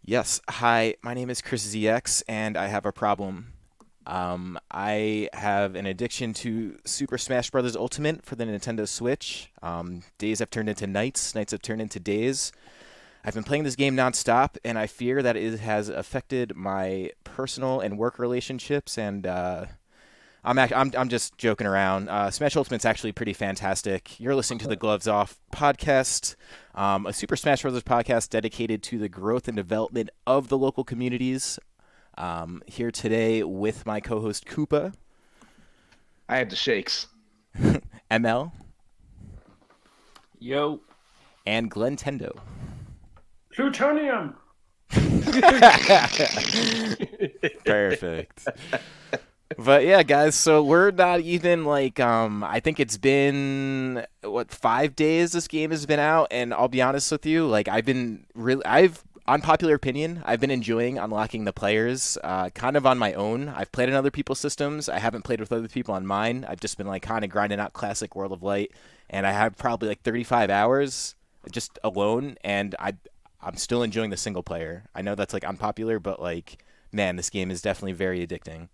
Yes. Hi, my name is Chris ZX, and I have a problem. I have an addiction to Super Smash Bros. Ultimate for the Nintendo Switch. Days have turned into nights, nights have turned into days. I've been playing this game nonstop, and I fear that it has affected my personal and work relationships. And I'm just joking around. Smash Ultimate's actually pretty fantastic. You're listening to the Gloves Off podcast, a Super Smash Bros. Podcast dedicated to the growth and development of the local communities. Here today with my co-host Koopa, I had the shakes. ML, Yo. and Glentendo. Plutonium. Perfect. But yeah, guys, so we're not even like I think it's been 5 days this game has been out, and I'll be honest with you, like I've unpopular opinion, I've been enjoying unlocking the players kind of on my own. I've played on other people's systems. I haven't played with other people on mine. I've just been like kind of grinding out classic World of Light, and I have probably like 35 hours just alone, and I'm still enjoying the single player. I know that's like unpopular, but like man, this game is definitely very addicting.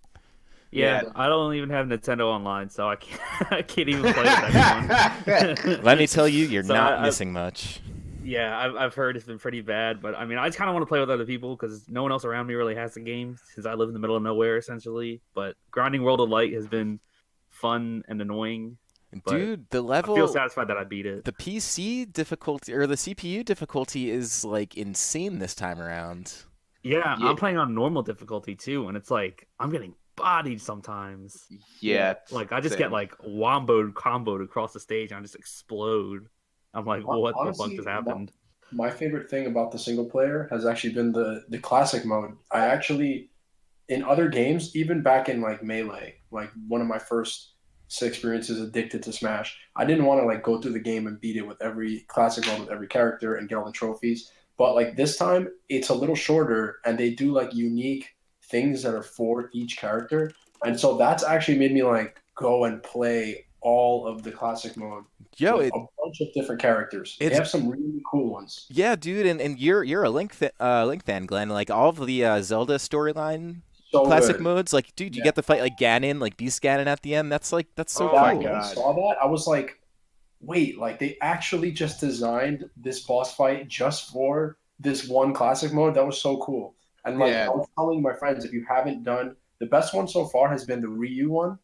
Yeah, I don't even have Nintendo Online, so I can't. I can't even play with anyone. Let me tell you, you're So not missing much. Yeah, I've heard it's been pretty bad, but I mean, I just kind of want to play with other people because no one else around me really has the game since I live in the middle of nowhere essentially. But grinding World of Light has been fun and annoying. But Dude, the level, I feel satisfied that I beat it. the PC difficulty or the CPU difficulty is like insane this time around. Yeah, Yeah. I'm playing on normal difficulty too, and it's like I'm getting bodied sometimes. Yeah. Like I just same. get like comboed across the stage and I just explode. I'm like, what the fuck Honestly, just happened? my favorite thing about the single player has actually been the classic mode. I actually, in other games, even back in like Melee, like one of my first experiences addicted to Smash, I didn't want to like go through the game and beat it with every classic mode with every character and get all the trophies. But like this time, it's a little shorter, and they do like unique things that are for each character, and so that's actually made me like go and play all of the classic mode Yo, with a bunch of different characters. They it's have some really cool ones. yeah, dude, and you're a Link fan, Glenn. Like all of the Zelda storyline So classic good. modes, like dude, you Yeah. get to fight like Ganon, like Beast Ganon at the end. That's so Oh my cool. When I God. saw that, I was like, wait, like they actually just designed this boss fight just for this one classic mode? That was so cool. And like Yeah. I was telling my friends, if you haven't done the best one so far has been the Ryu one.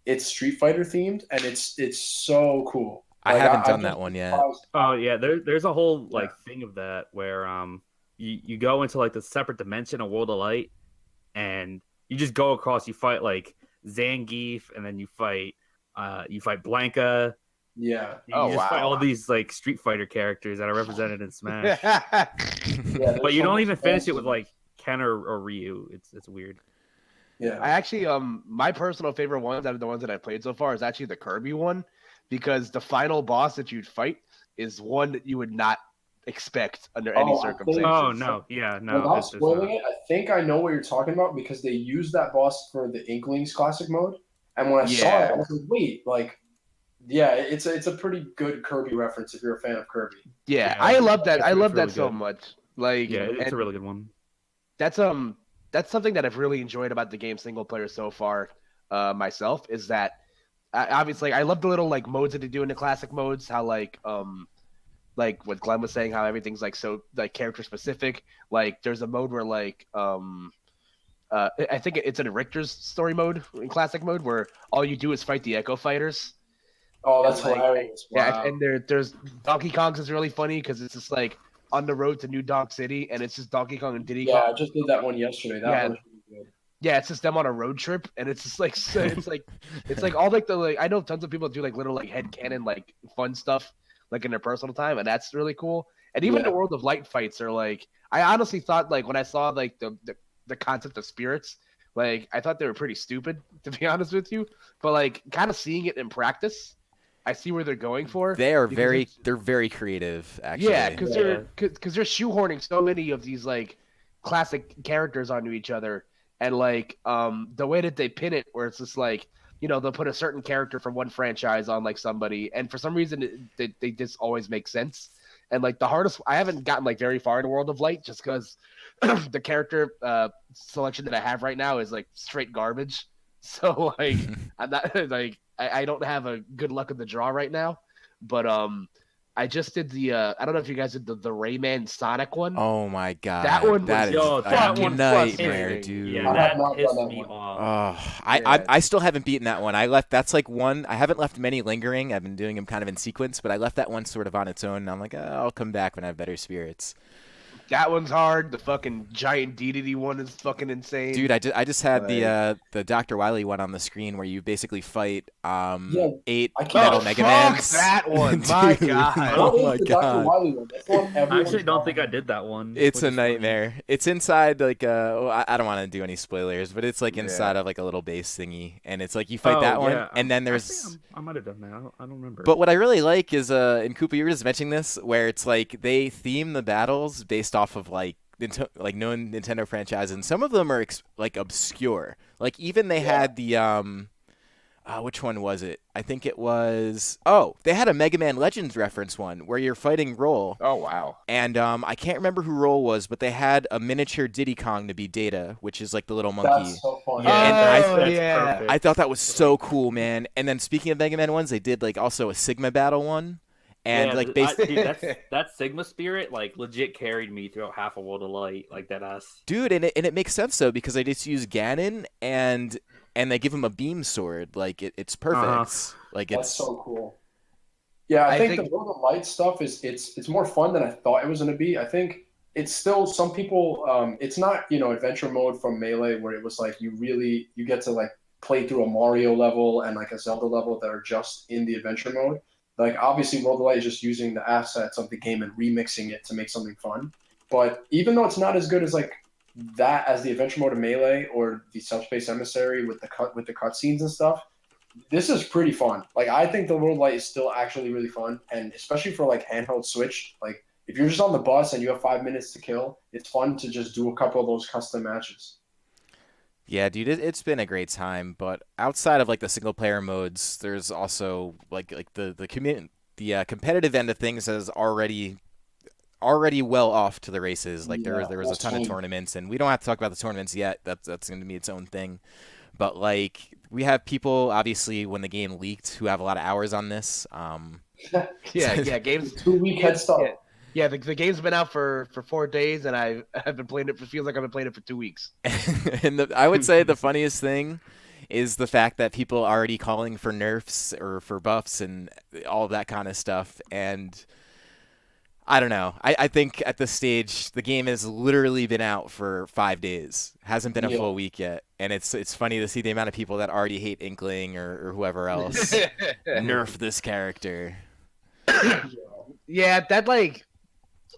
It's Street Fighter themed and it's so cool. I Like haven't done I'm that just one yet. surprised. Oh yeah, there's a whole like thing of that where you go into like the separate dimension of World of Light and you just go across. You fight like Zangief, and then you fight Blanca. Yeah. You Oh, just fight wow. all these like Street Fighter characters that are represented in Smash. Yeah, But there's you so don't much even finish it awesome. with like Ken or Ryu. It's weird. Yeah. I actually my personal favorite ones out of the ones that I played so far is actually the Kirby one, because the final boss that you'd fight is one that you would not expect under any Oh, I think- circumstances. Oh no, yeah, no. Without it's spoiling not. it, I think I know what you're talking about because they used that boss for the Inklings classic mode. And when I saw it, I was like, wait, like, yeah, it's a pretty good Kirby reference if you're a fan of Kirby. Yeah, Yeah, I love that. it's- I it's love that really so good. much. Like, Yeah, it's and a really good one. that's something that I've really enjoyed about the game single player so far. Myself is that obviously I love the little like modes that they do in the classic modes. How like what Glenn was saying, how everything's like so like character specific. Like there's a mode where like I think it's in Richter's story mode in classic mode where all you do is fight the Echo Fighters. Oh, that's Like, hilarious. Yeah, Wow. and there's Donkey Kong's is really funny because it's just like on the road to New Donk City, and it's just Donkey Kong and Diddy Yeah, Kong. I just did that one yesterday. That Yeah. one was really good. Yeah, it's just them on a road trip, and it's just like so, it's like all like the like I know tons of people do like little like headcanon like fun stuff like in their personal time, and that's really cool. And even Yeah. the World of Light fights are like I honestly thought like when I saw like the concept of spirits, like I thought they were pretty stupid to be honest with you, but like kind of seeing it in practice, I see where they're going for. They are because they're very creative, actually. yeah, because Yeah. they're shoehorning so many of these like classic characters onto each other, and like the way that they pin it, where it's just like they'll put a certain character from one franchise on like somebody, and for some reason they just always make sense, And like the hardest, I haven't gotten like very far in World of Light just because the character selection that I have right now is like straight garbage. So like I'm not like I don't have a good luck of the draw right now. But I just did the I don't know if you guys did the Rayman Sonic one. Oh my god, That one that was- is Yo, a that one nightmare, frustrating. dude. Yeah, I have that not pissed done that me one. off. I still haven't beaten that one. I left. That's like one. I haven't left many lingering. I've been doing them kind of in sequence, but I left that one sort of on its own. And I'm like, I'll come back when I have better spirits. That one's hard. The fucking giant DDD one is fucking insane. Dude, I just had Like- the Dr. Wily one on the screen where you basically fight 8 I can't- Metal oh, Mega fuck Mans. that one. My Dude. God. Oh What my is the Dr. god. Wily one? That's the one I everyone's actually don't talking think I about. did that one. It's which a is funny. nightmare. It's inside like I don't want to do any spoilers, but it's like inside of like a little base thingy, and it's like you fight that one, yeah. and then I there's. think I might have done that. I don't remember. But what I really like is and Koopa, you were just mentioning this, where it's like they theme the battles based off of like known Nintendo franchises, and some of them are like obscure. Like even they had the which one was it? I think it was they had a Mega Man Legends reference one where you're fighting Roll, Oh, wow. and I can't remember who Roll was, but they had a miniature Diddy Kong to be Data, which is like the little monkey. That's so funny. Yeah, and I- Oh, That's yeah. perfect. I thought that was so cool, man. And then speaking of Mega Man ones, they did like also a Sigma Battle one, and Yeah, like dude, that Sigma spirit like legit carried me throughout half a World of Light, like that ass. dude, and it makes sense though because they just use Ganon and they give him a beam sword. Like it's perfect. Like That's it's so cool. Yeah, I I think think- the World of Light stuff it's more fun than I thought it was going to be. I think it's still some people. It's not adventure mode from Melee where it was like you get to like play through a Mario level and like a Zelda level that are just in the adventure mode. Like obviously World of Light is just using the assets of the game and remixing it to make something fun. But even though it's not as good as like that as the adventure mode of Melee or the Subspace Emissary with the cutscenes and stuff, this is pretty fun. Like I think the World of Light is still actually really fun, and especially for like handheld Switch. Like if you're just on the bus and you have 5 minutes to kill, it's fun to just do a couple of those custom matches. yeah, dude, it's been a great time. But outside of like the single player modes, there's also like the competitive end of things is already well off to the races. Like there was a ton of tournaments, and we don't have to talk about the tournaments yet. That's going to be its own thing. But like we have people obviously when the game leaked who have a lot of hours on this. Yeah, games. 2 week head start. Yeah, the game's been out for 4 days, and I've been playing it. Feels like I've been playing it for 2 weeks. And I would say the funniest thing is the fact that people are already calling for nerfs or for buffs and all that kind of stuff. And I don't know. I think at this stage, the game has literally been out for 5 days. Hasn't been a full week yet. And it's funny to see the amount of people that already hate Inkling or whoever else nerf this character. Yeah, that like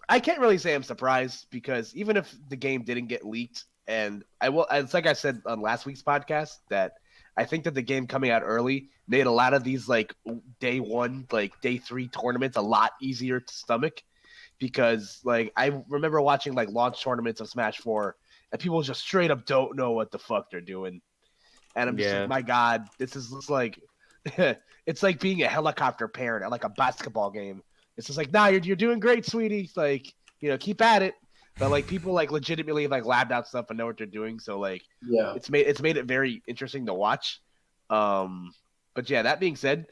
I can't really say I'm surprised because even if the game didn't get leaked, and it's like I said on last week's podcast that I think that the game coming out early made a lot of these like day 1, like day 3 tournaments a lot easier to stomach because like I remember watching like launch tournaments of Smash 4 and people just straight up don't know what the fuck they're doing, and I'm just like, my God, this is just like it's like being a helicopter parent at like a basketball game. It's just like, nah, you're doing great, sweetie. Like, keep at it. But like people like legitimately like labbed out stuff and know what they're doing. So like, it's made it very interesting to watch. But yeah, that being said,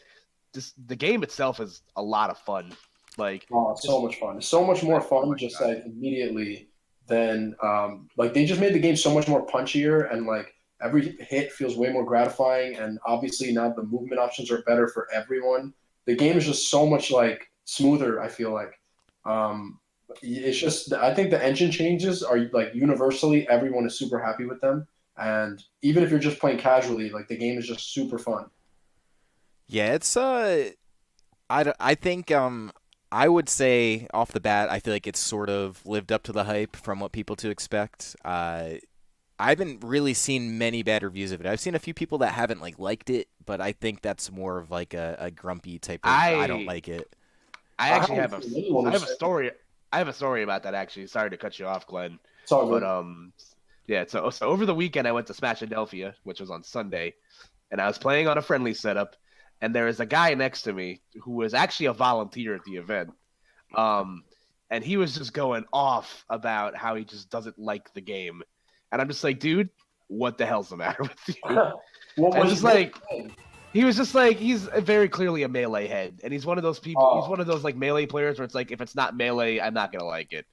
the game itself is a lot of fun. Like, it's so much fun. It's so much more fun just like immediately than like they just made the game so much more punchier and like every hit feels way more gratifying. And obviously now the movement options are better for everyone. The game is just so much like smoother, I feel like. It's just I think the engine changes are like universally everyone is super happy with them, and even if you're just playing casually, like the game is just super fun. Yeah, it's I think I would say off the bat I feel like it's sort of lived up to the hype from what people to expect. I haven't really seen many bad reviews of it. I've seen a few people that haven't liked it, but I think that's more of like a grumpy type of I don't like it. I actually have a story. I have a story about that actually. Sorry to cut you off, Glenn. It's all good. But yeah. So over the weekend I went to Smashadelphia, which was on Sunday, and I was playing on a friendly setup, and there was a guy next to me who was actually a volunteer at the event. and he was just going off about how he just doesn't like the game, and I'm just like, dude, what the hell's the matter with you? What And was just like he was just like, he's very clearly a melee head, and he's one of those people. He's one of those like melee players where it's like, if it's not melee, I'm not gonna like it.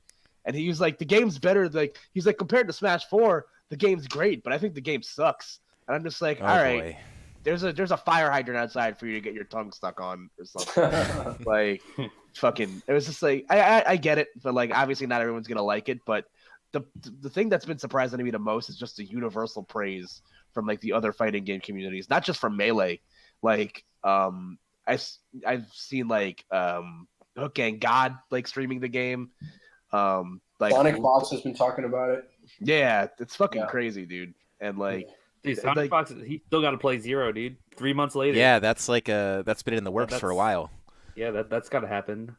And he was like, the game's better. Like he's like, compared to Smash 4, the game's great, but I think the game sucks. And I'm just like, Oh all right, boy. there's a fire hydrant outside for you to get your tongue stuck on or something. Like fucking, it was just like, I get it, but like obviously not everyone's gonna like it. But the thing that's been surprising to me the most is just the universal praise from like the other fighting game communities, not just from Melee. Like I've seen like Hook and God like streaming the game. Like Sonic Fox has been talking about it. yeah, it's fucking crazy, dude. And like Dude, Sonic like, Fox, he still got to play Zero, dude. 3 months later. Yeah, that's like that's been in the works for a while. Yeah, that's got to happen.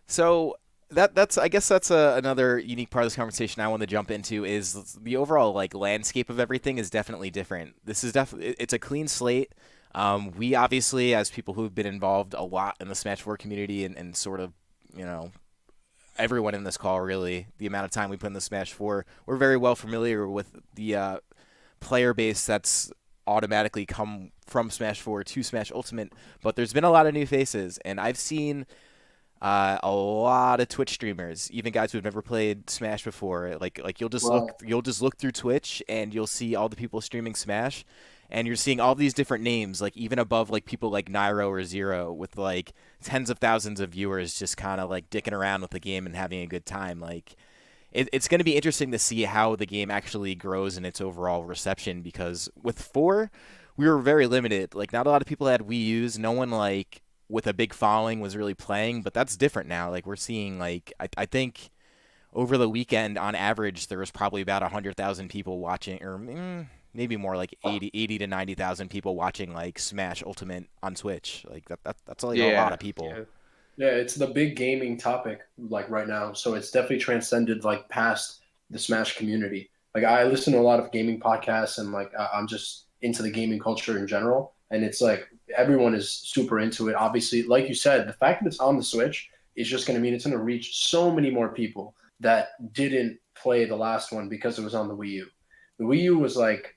So that's I guess that's another unique part of this conversation I want to jump into is the overall like landscape of everything is definitely different. This is definitely it's a clean slate. We obviously, as people who've been involved a lot in the Smash 4 community and sort of, you know, everyone in this call really, the amount of time we put in the Smash 4, we're very well familiar with the player base that's automatically come from Smash 4 to Smash Ultimate. But there's been a lot of new faces, and I've seen a lot of Twitch streamers, even guys who've never played Smash before. Like you'll just look through Twitch and you'll see all the people streaming Smash, and you're seeing all these different names, like even above like people like Nairo or Zero, with like tens of thousands of viewers just kind of like dicking around with the game and having a good time. Like it's going to be interesting to see how the game actually grows in its overall reception, because with 4, we were very limited. Like not a lot of people had Wii U's. No one like with a big following was really playing, but that's different now. Like we're seeing like I think over the weekend on average there was probably about 100,000 people watching, or maybe more, like 80 to 90,000 people watching like Smash Ultimate on Twitch. Like that's like a lot of people. Yeah, it's the big gaming topic like right now. So it's definitely transcended like past the Smash community. Like I listen to a lot of gaming podcasts, and like I'm just into the gaming culture in general. And it's like everyone is super into it. Obviously, like you said, the fact that it's on the Switch is just going to mean it's going to reach so many more people that didn't play the last one because it was on the Wii U. The Wii U was like,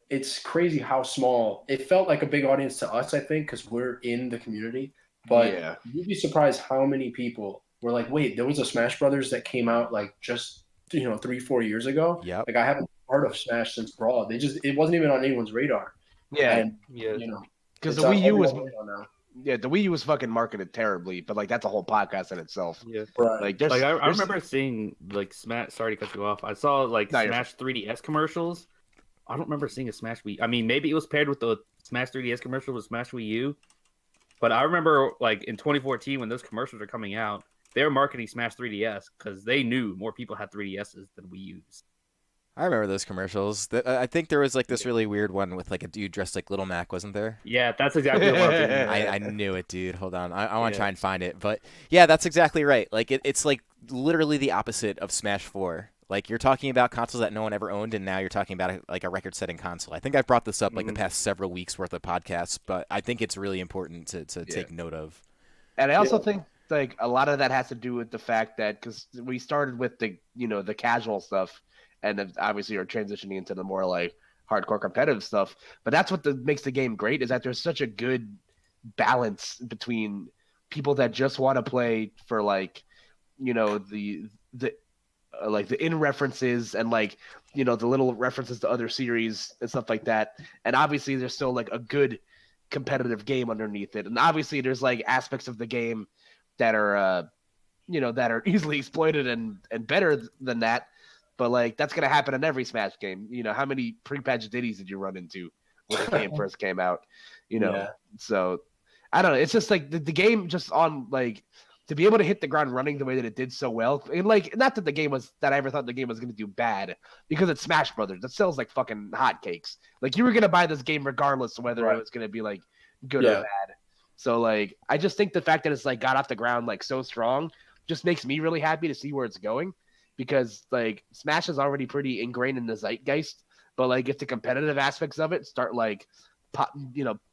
it's crazy how small. It felt like a big audience to us, I think, because we're in the community. But you'd be surprised how many people were like, wait, there was a Smash Brothers that came out like just 3-4 years ago. Yep. Like I haven't heard of Smash since Brawl. It wasn't even on anyone's radar. And, because the Wii U was the Wii U was fucking marketed terribly, but like that's a whole podcast in itself. Yeah, right. Like I remember seeing like Smash. Sorry to cut you off. I saw like Smash 3DS commercials. I don't remember seeing a Smash Wii. I mean, maybe it was paired with the Smash 3DS commercial with Smash Wii U. But I remember, like, in 2014, when those commercials were coming out, they were marketing Smash 3DS because they knew more people had 3DSs than Wii U's. I remember those commercials. I think there was, like, this really weird one with, like, a dude dressed like Little Mac, wasn't there? Yeah, that's exactly what I was thinking. I knew it, dude. Hold on. I want to try and find it. But, yeah, that's exactly right. Like, it's, like, literally the opposite of Smash 4. Like, you're talking about consoles that no one ever owned, and now you're talking about, like, a record-setting console. I think I've brought this up, like, the past several weeks' worth of podcasts, but I think it's really important to take note of. And I also think, like, a lot of that has to do with the fact that, because we started with the casual stuff, and then obviously are transitioning into the more, like, hardcore competitive stuff. But that's what makes the game great, is that there's such a good balance between people that just want to play for, like, like the in references and like the little references to other series and stuff like that, and obviously there's still like a good competitive game underneath it, and obviously there's like aspects of the game that are that are easily exploited and better than that, but like that's gonna happen in every Smash game. How many pre-patched ditties did you run into when the game first came out? So I don't know, it's just like the game just on like to be able to hit the ground running the way that it did so well, and like, not that I ever thought the game was going to do bad, because it's Smash Brothers. It sells like fucking hotcakes. Like you were going to buy this game regardless of whether it was going to be like good or bad. So like, I just think the fact that it's like got off the ground like so strong just makes me really happy to see where it's going, because like Smash is already pretty ingrained in the zeitgeist, but like if the competitive aspects of it start like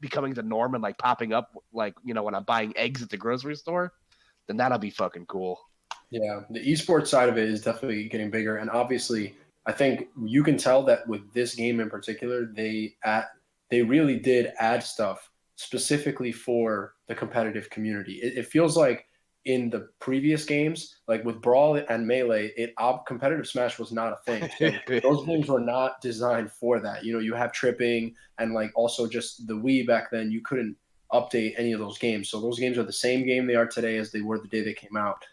becoming the norm and like popping up like when I'm buying eggs at the grocery store, then that'll be fucking cool. Yeah, the esports side of it is definitely getting bigger, and obviously, I think you can tell that with this game in particular, they really did add stuff specifically for the competitive community. It feels like in the previous games, like with Brawl and Melee, competitive Smash was not a thing. So those games were not designed for that. You know, you have tripping and like also just the Wii back then, you couldn't update any of those games. So those games are the same game they are today as they were the day they came out.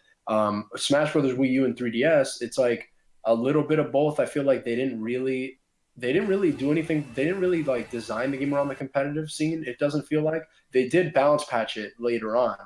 Smash Brothers Wii U and 3DS, it's like a little bit of both. I feel like they didn't really do anything. They didn't really like design the game around the competitive scene. It doesn't feel like they did balance patch it later on.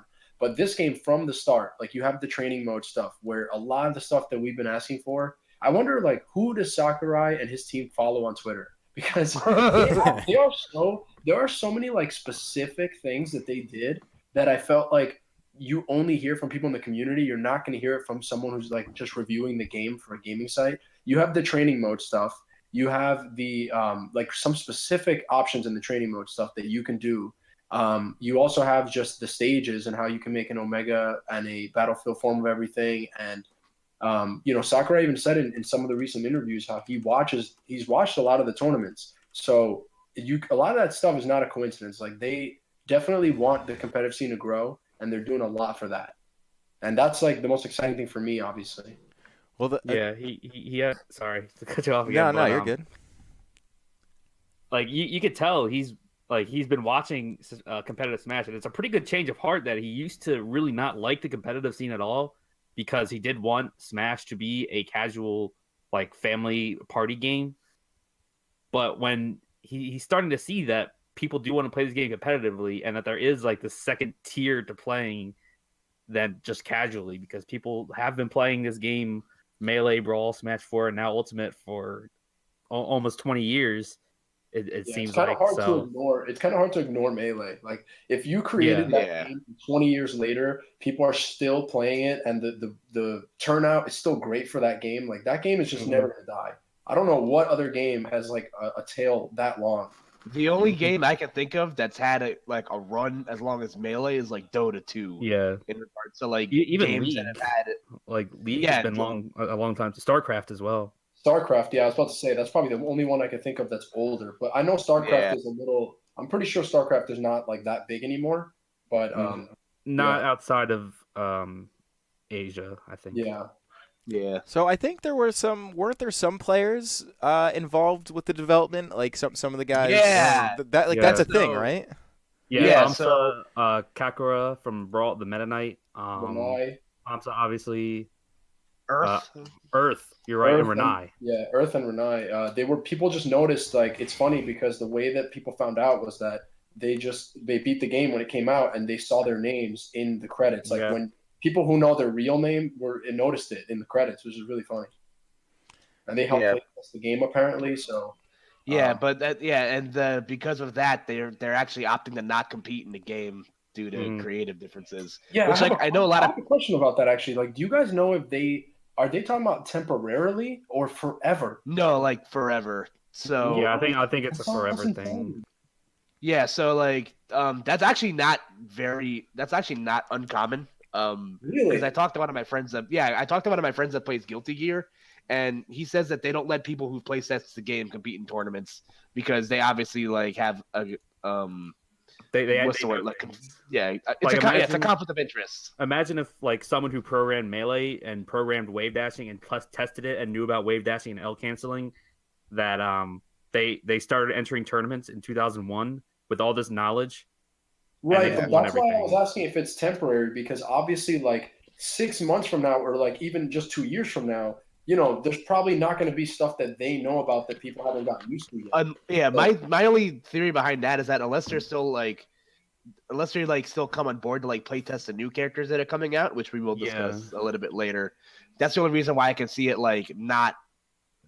But this game from the start, like you have the training mode stuff where a lot of the stuff that we've been asking for, I wonder like who does Sakurai and his team follow on Twitter? Because there are so many like specific things that they did that I felt like you only hear from people in the community. You're not going to hear it from someone who's like just reviewing the game for a gaming site. You have the training mode stuff. You have the like some specific options in the training mode stuff that you can do. You also have just the stages and how you can make an Omega and a Battlefield form of everything. And Sakurai even said in some of the recent interviews how he's watched a lot of the tournaments. So a lot of that stuff is not a coincidence. Like they definitely want the competitive scene to grow, and they're doing a lot for that. And that's like the most exciting thing for me, obviously. Well, Yeah, he had, sorry to cut you off again. no, you're good. Like you could tell he's been watching competitive Smash, and it's a pretty good change of heart that he used to really not like the competitive scene at all, because he did want Smash to be a casual like family party game. But when he's starting to see that people do want to play this game competitively, and that there is like the second tier to playing than just casually, because people have been playing this game, Melee, Brawl, Smash 4, and now Ultimate for almost 20 years. It seems like it's kind of hard to ignore Melee. Like if you created that game 20 years later, people are still playing it, and the turnout is still great for that game. Like that game is just never gonna die. I don't know what other game has like a tail that long. The only game I can think of that's had a run as long as Melee is like Dota 2. Yeah. In regards to like Even games League. that have had it. Like League has been a long time. StarCraft as well. StarCraft, yeah, I was about to say that's probably the only one I could think of that's older. But I know StarCraft is a little. I'm pretty sure StarCraft is not like that big anymore. But not outside of Asia, I think. Yeah. So I think weren't there some players involved with the development, like some of the guys. Yeah. That's a thing, right? Yeah. Amsa, Kakura from Brawl, the Meta Knight. Amsa, obviously. Earth. You're right, and Renai. Earth and Renai. People just noticed, like, it's funny because the way that people found out was that they beat the game when it came out, and they saw their names in the credits. Like when people who know their real name noticed it in the credits, which is really funny. And they helped play the game apparently. So because of that, they're actually opting to not compete in the game due to creative differences. Yeah, which I know a lot of. I have a question about that actually. Like, do you guys know if are they talking about temporarily or forever? No, like forever. So yeah, I think it's a forever thing. Yeah, so like that's actually not uncommon. Really? Because I talked to one of my friends that plays Guilty Gear, and he says that they don't let people who play sets the game compete in tournaments because they obviously like have a what's the word? Like, it's a conflict of interest. Imagine if like someone who programmed Melee and programmed wave dashing and plus tested it and knew about wave dashing and L canceling, that they started entering tournaments in 2001 with all this knowledge. Right, but that's why I was asking if it's temporary, because obviously like 6 months from now, or like even just 2 years from now, there's probably not going to be stuff that they know about that people haven't gotten used to yet. My only theory behind that is that unless they still come on board to like play test the new characters that are coming out, which we will discuss a little bit later. That's the only reason why I can see it like not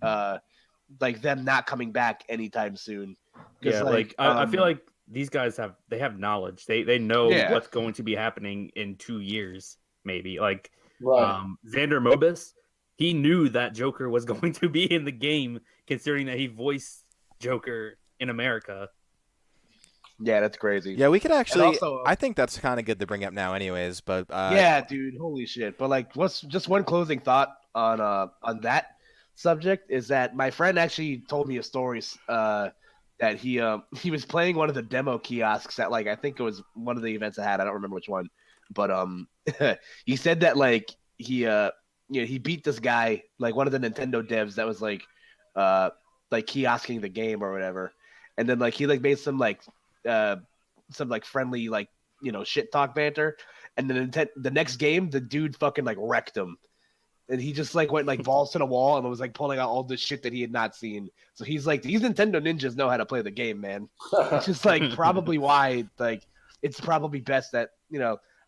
like them not coming back anytime soon. Yeah, I feel like these guys have knowledge. They know what's going to be happening in 2 years, maybe. Like Xander Mobus, he knew that Joker was going to be in the game, considering that he voiced Joker in America. Yeah, that's crazy. Yeah, we could actually. also- I think that's kind of good to bring up now, anyways. But Yeah, dude, holy shit. But like, what's just one closing thought on that subject is that my friend actually told me a story that he was playing one of the demo kiosks at like I think it was one of the events I had. I don't remember which one, but he said that like he beat this guy, like one of the Nintendo devs that was like kiosking the game or whatever, and then like he like made some like friendly like shit talk banter, and then the next game the dude fucking like wrecked him, and he just like went like balls to the wall and was like pulling out all this shit that he had not seen. So he's like, these Nintendo ninjas know how to play the game, man. It's just like probably why like it's probably best that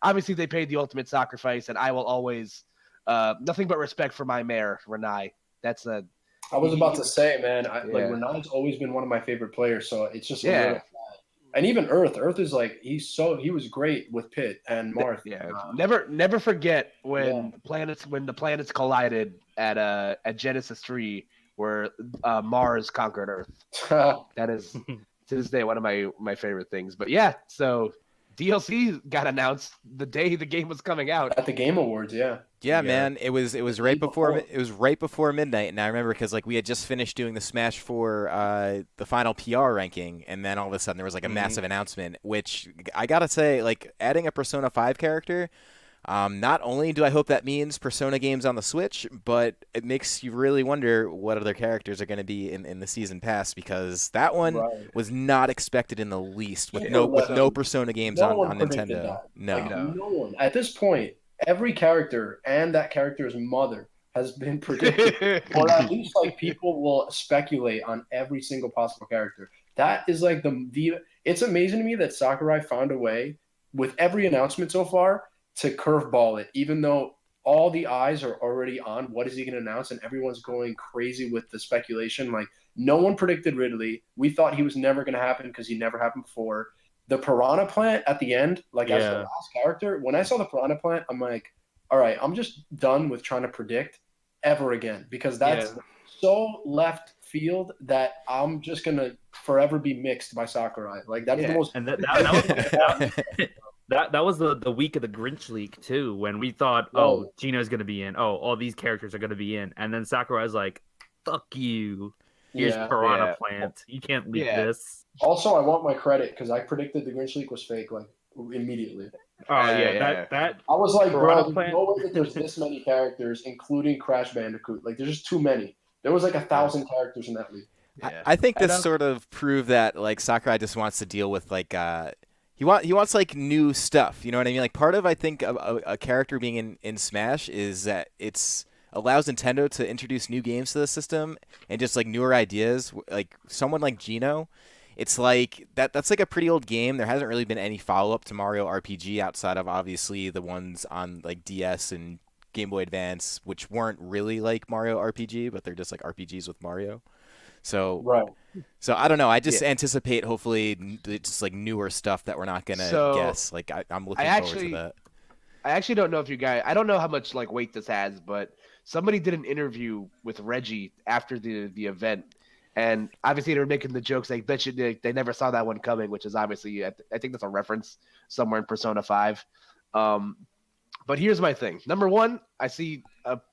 obviously they paid the ultimate sacrifice, and I will always nothing but respect for my mayor Renai. That's a I was about to say, man, Yeah. Renai's always been one of my favorite players, so it's just a Yeah. little sad. And even Earth is like he was great with Pitt and Marth. Yeah, never forget when the planets collided at Genesis 3, where Mars conquered Earth. That is to this day one of my favorite things. But yeah, so DLC got announced the day the game was coming out. At the Game Awards, yeah. yeah, Yeah. man, it was right before midnight, and I remember because like we had just finished doing the Smash 4 the final PR ranking, and then all of a sudden there was like a massive announcement, which I gotta say, like adding a Persona 5 character. Not only do I hope that means Persona games on the Switch, but it makes you really wonder what other characters are going to be in the season pass, because that one was not expected in the least with no Persona games on Nintendo. That. No. Like, no one. At this point, every character and that character's mother has been predicted, or at least like people will speculate on every single possible character. That is like the. It's amazing to me that Sakurai found a way with every announcement so far to curveball it, even though all the eyes are already on what is he going to announce, and everyone's going crazy with the speculation. Like, no one predicted Ridley. We thought he was never going to happen because he never happened before. The Piranha Plant at the end, like as the last character, when I saw the Piranha Plant, I'm like, all right, I'm just done with trying to predict ever again, because that's so left field that I'm just going to forever be mixed by Sakurai. Like, that is the most... And that was the week of the Grinch leak too, when we thought, Gino's gonna be in, all these characters are gonna be in, and then Sakurai's like, "Fuck you, here's Piranha Plant, you can't leak this." Also, I want my credit because I predicted the Grinch leak was fake, like immediately. That I was like, Piranha bro, Plant? no way that there's this many characters, including Crash Bandicoot. Like, there's just too many. There was like 1,000 characters in that league. I think this sort of proved that like Sakurai just wants to deal with like he wants like new stuff. You know what I mean? Like part of I think a character being in Smash is that it's allows Nintendo to introduce new games to the system and just like newer ideas. Like someone like Gino, it's like that's like a pretty old game. There hasn't really been any follow up to Mario RPG outside of obviously the ones on like DS and Game Boy Advance, which weren't really like Mario RPG, but they're just like RPGs with Mario. So So I don't know. I just anticipate hopefully it's like newer stuff that we're not gonna guess. Like I'm looking forward to that. I actually don't know if you guys. I don't know how much like weight this has, but somebody did an interview with Reggie after the event, and obviously they were making the jokes like, "Bet you they never saw that one coming," which is obviously I think that's a reference somewhere in Persona 5. But here's my thing. Number one, I see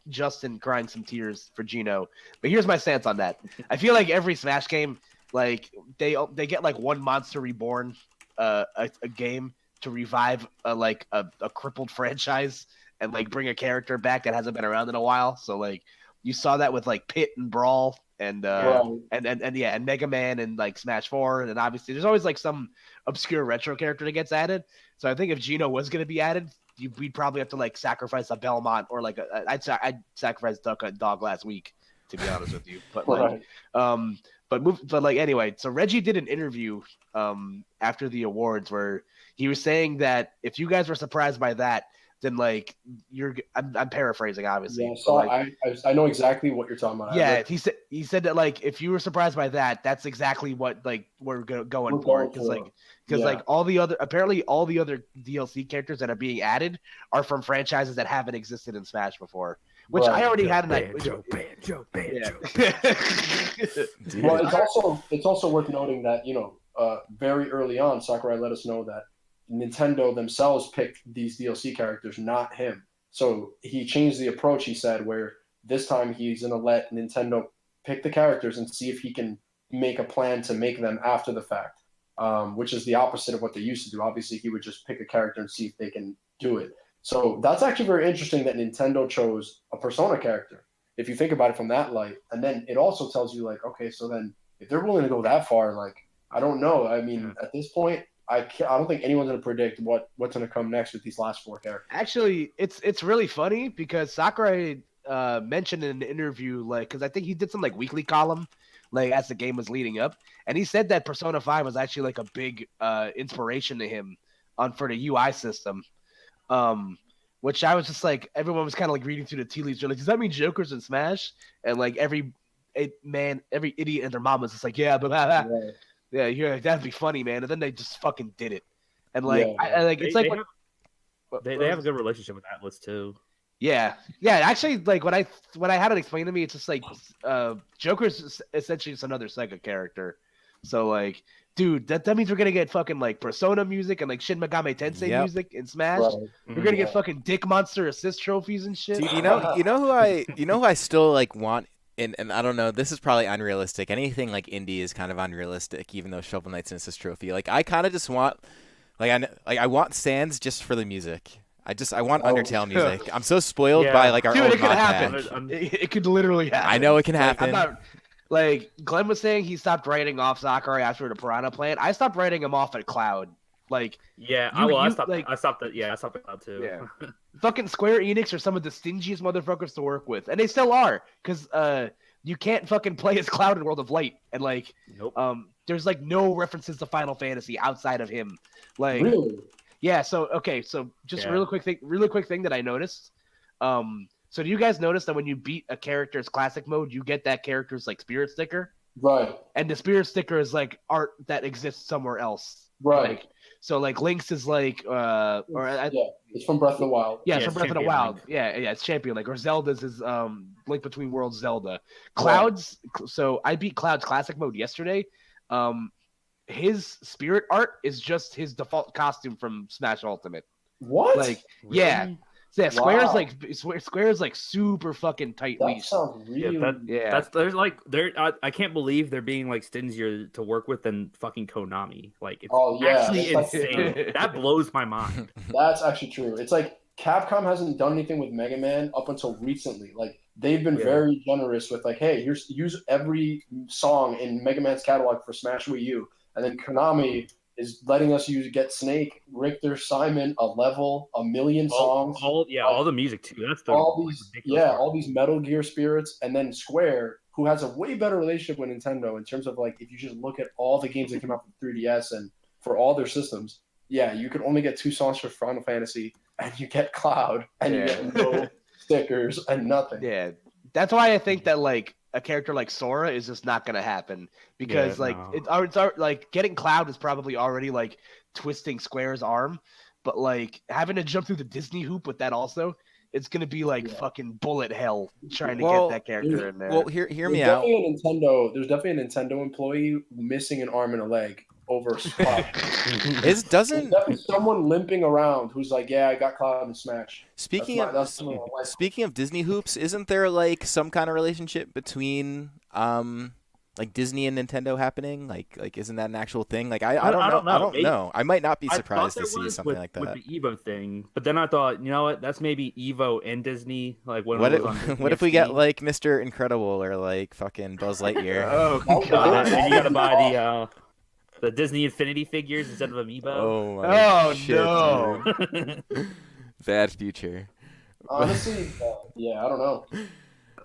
Justin crying some tears for Gino. But here's my stance on that. I feel like every Smash game, like they get like one Monster Reborn, a game to revive a crippled franchise and like bring a character back that hasn't been around in a while. So like you saw that with like Pit and Brawl and Mega Man and like Smash 4, and obviously there's always like some obscure retro character that gets added. So I think if Gino was going to be added, we'd probably have to like sacrifice a Belmont or like I'd sacrifice Dog last week, to be honest with you. But like, but like anyway, so Reggie did an interview after the awards where he was saying that if you guys were surprised by that, then like I'm paraphrasing obviously. Yeah, so like, I know exactly what you're talking about. Yeah, he said that like if you were surprised by that, that's exactly what like we're going for, because like all the other DLC characters that are being added are from franchises that haven't existed in Smash before, which I already had an idea. Banjo. Well, it's also worth noting that very early on, Sakurai let us know that Nintendo themselves picked these DLC characters, not him. So he changed the approach, he said, where this time he's going to let Nintendo pick the characters and see if he can make a plan to make them after the fact, which is the opposite of what they used to do. Obviously, he would just pick a character and see if they can do it. So that's actually very interesting that Nintendo chose a Persona character, if you think about it from that light. And then it also tells you, like, okay, so then if they're willing to go that far, like, I don't know. I mean, at this point, I don't think anyone's going to predict what's going to come next with these last 4 characters. Actually, it's really funny because Sakurai mentioned in an interview, like, because I think he did some like weekly column, like as the game was leading up, and he said that Persona 5 was actually like a big inspiration to him for the UI system, which I was just like, everyone was kind of like reading through the tea leaves. They're like, does that mean Joker's in Smash? And like every idiot and their mom was just like, yeah, but Right. yeah, that'd be funny, man. And then they just fucking did it, and like, Yeah. I like it's They like they have a good relationship with Atlas too. Yeah. Actually, like when I had it explained to me, it's just like Joker's essentially just another Sega character. So like, dude, that means we're gonna get fucking like Persona music and like Shin Megami Tensei Yep. music in Smash. Right. We're gonna get Yeah. fucking Dick Monster assist trophies and shit. Dude, you know who I still like want, and I don't know, this is probably unrealistic. Anything like indie is kind of unrealistic, even though Shovel Knight's an assist trophy. Like I kind of just want, I want Sans just for the music. I want Undertale music. I'm so spoiled Yeah. by like our Dude, old it could mod happen. pack. It could literally happen. I know it can Like, happen. I'm not, like Glenn was saying, he stopped writing off Sakurai after the Piranha Plant. I stopped writing him off at Cloud. Like, Yeah, You- I you, stopped. like- I stopped it. Yeah, I stopped it out too. Yeah. fucking Square Enix are some of the stingiest motherfuckers to work with, and they still are, because you can't fucking play as Cloud in World of Light, and like Nope. there's like no references to Final Fantasy outside of him. Like, Really? yeah. So okay, so just Yeah. really quick thing that I noticed. So do you guys notice that when you beat a character's classic mode, you get that character's like spirit sticker, Right. and the spirit sticker is like art that exists somewhere else. Right. Like, so like Link's is like Yeah. It's from Breath of the Wild. Yeah, Yeah, from Breath of the Champion Wild. Link. Yeah, it's Champion Link. Or Zelda's is Link Between Worlds Zelda. Cloud's, so I beat Cloud's classic mode yesterday. His spirit art is just his default costume from Smash Ultimate. What? Like, yeah. Really? So, yeah, Wow. Square's like super fucking tight that leash. sounds really. Yeah. That's there's like there. I can't believe they're being like stingier to work with than fucking Konami. Like it's Oh, yeah, actually that's like- insane. That blows my mind. That's actually true. It's like Capcom hasn't done anything with Mega Man up until recently. Like they've been Yeah. very generous with like, hey, use every song in Mega Man's catalog for Smash Wii U, and then Konami is letting us get Snake, Richter, Simon, a level, a million songs, all the music too. That's the all these ridiculous part. all these Metal Gear spirits, and then Square, who has a way better relationship with Nintendo in terms of like if you just look at all the games that came out for 3DS and for all their systems. Yeah, you could only get 2 songs for Final Fantasy, and you get Cloud, and you get no stickers and nothing. Yeah. That's why I think that like a character like Sora is just not gonna happen, because Yeah, like no. it's like getting Cloud is probably already like twisting Square's arm, but like having to jump through the Disney hoop with that also, it's gonna be like Yeah. fucking bullet hell trying to Well, get that character in there. Well, hear There's me out. There's definitely a Nintendo employee missing an arm and a leg over a spot. Is There's doesn't definitely someone limping around who's like, yeah, I got Cloud in Smash. speaking That's of not my life. speaking of Disney hoops, isn't there like some kind of relationship between like Disney and Nintendo happening? Like isn't that an actual thing? Like I don't know. I don't Maybe- know. I might not be I surprised thought to there see was something with, like with that. the Evo thing, but then I thought, you know what? That's maybe Evo and Disney. Like when What it if, was on what if we get PSP. like Mr. Incredible or like fucking Buzz Lightyear? Oh Oh, god. And then you gotta buy the Disney Infinity figures instead of Amiibo. Oh my Oh, shit, no. dude. Bad future. Honestly, yeah, I don't know.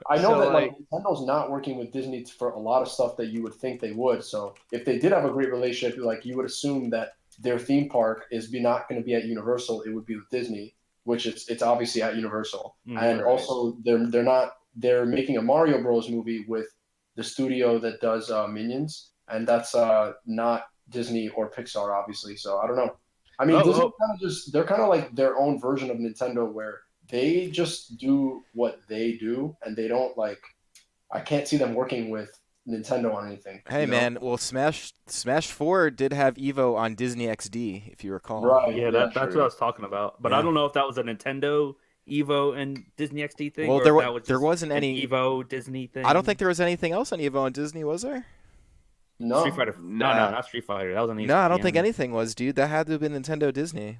I know So, that like Nintendo's not working with Disney for a lot of stuff that you would think they would. So if they did have a great relationship, like you would assume that their theme park is not going to be at Universal, it would be with Disney, which it's obviously at Universal. And right. also they're making a Mario Bros movie with the studio that does Minions, and that's not Disney or Pixar, obviously. So I don't know. I mean, Disney they're kind of like their own version of Nintendo where they just do what they do, and they don't like. I can't see them working with Nintendo on anything. Hey you know? man, well Smash 4 did have Evo on Disney XD, if you recall. Right? Yeah, that's what I was talking about. But I Yeah. don't know if that was a Nintendo Evo and Disney XD thing, Well, or there if that was there just wasn't an any. Evo Disney thing. I don't think there was anything else on Evo on Disney, was there? No. Street Fighter. No, not Street Fighter. That was on ESPN. No, I don't think anything was, dude. That had to have been Nintendo Disney.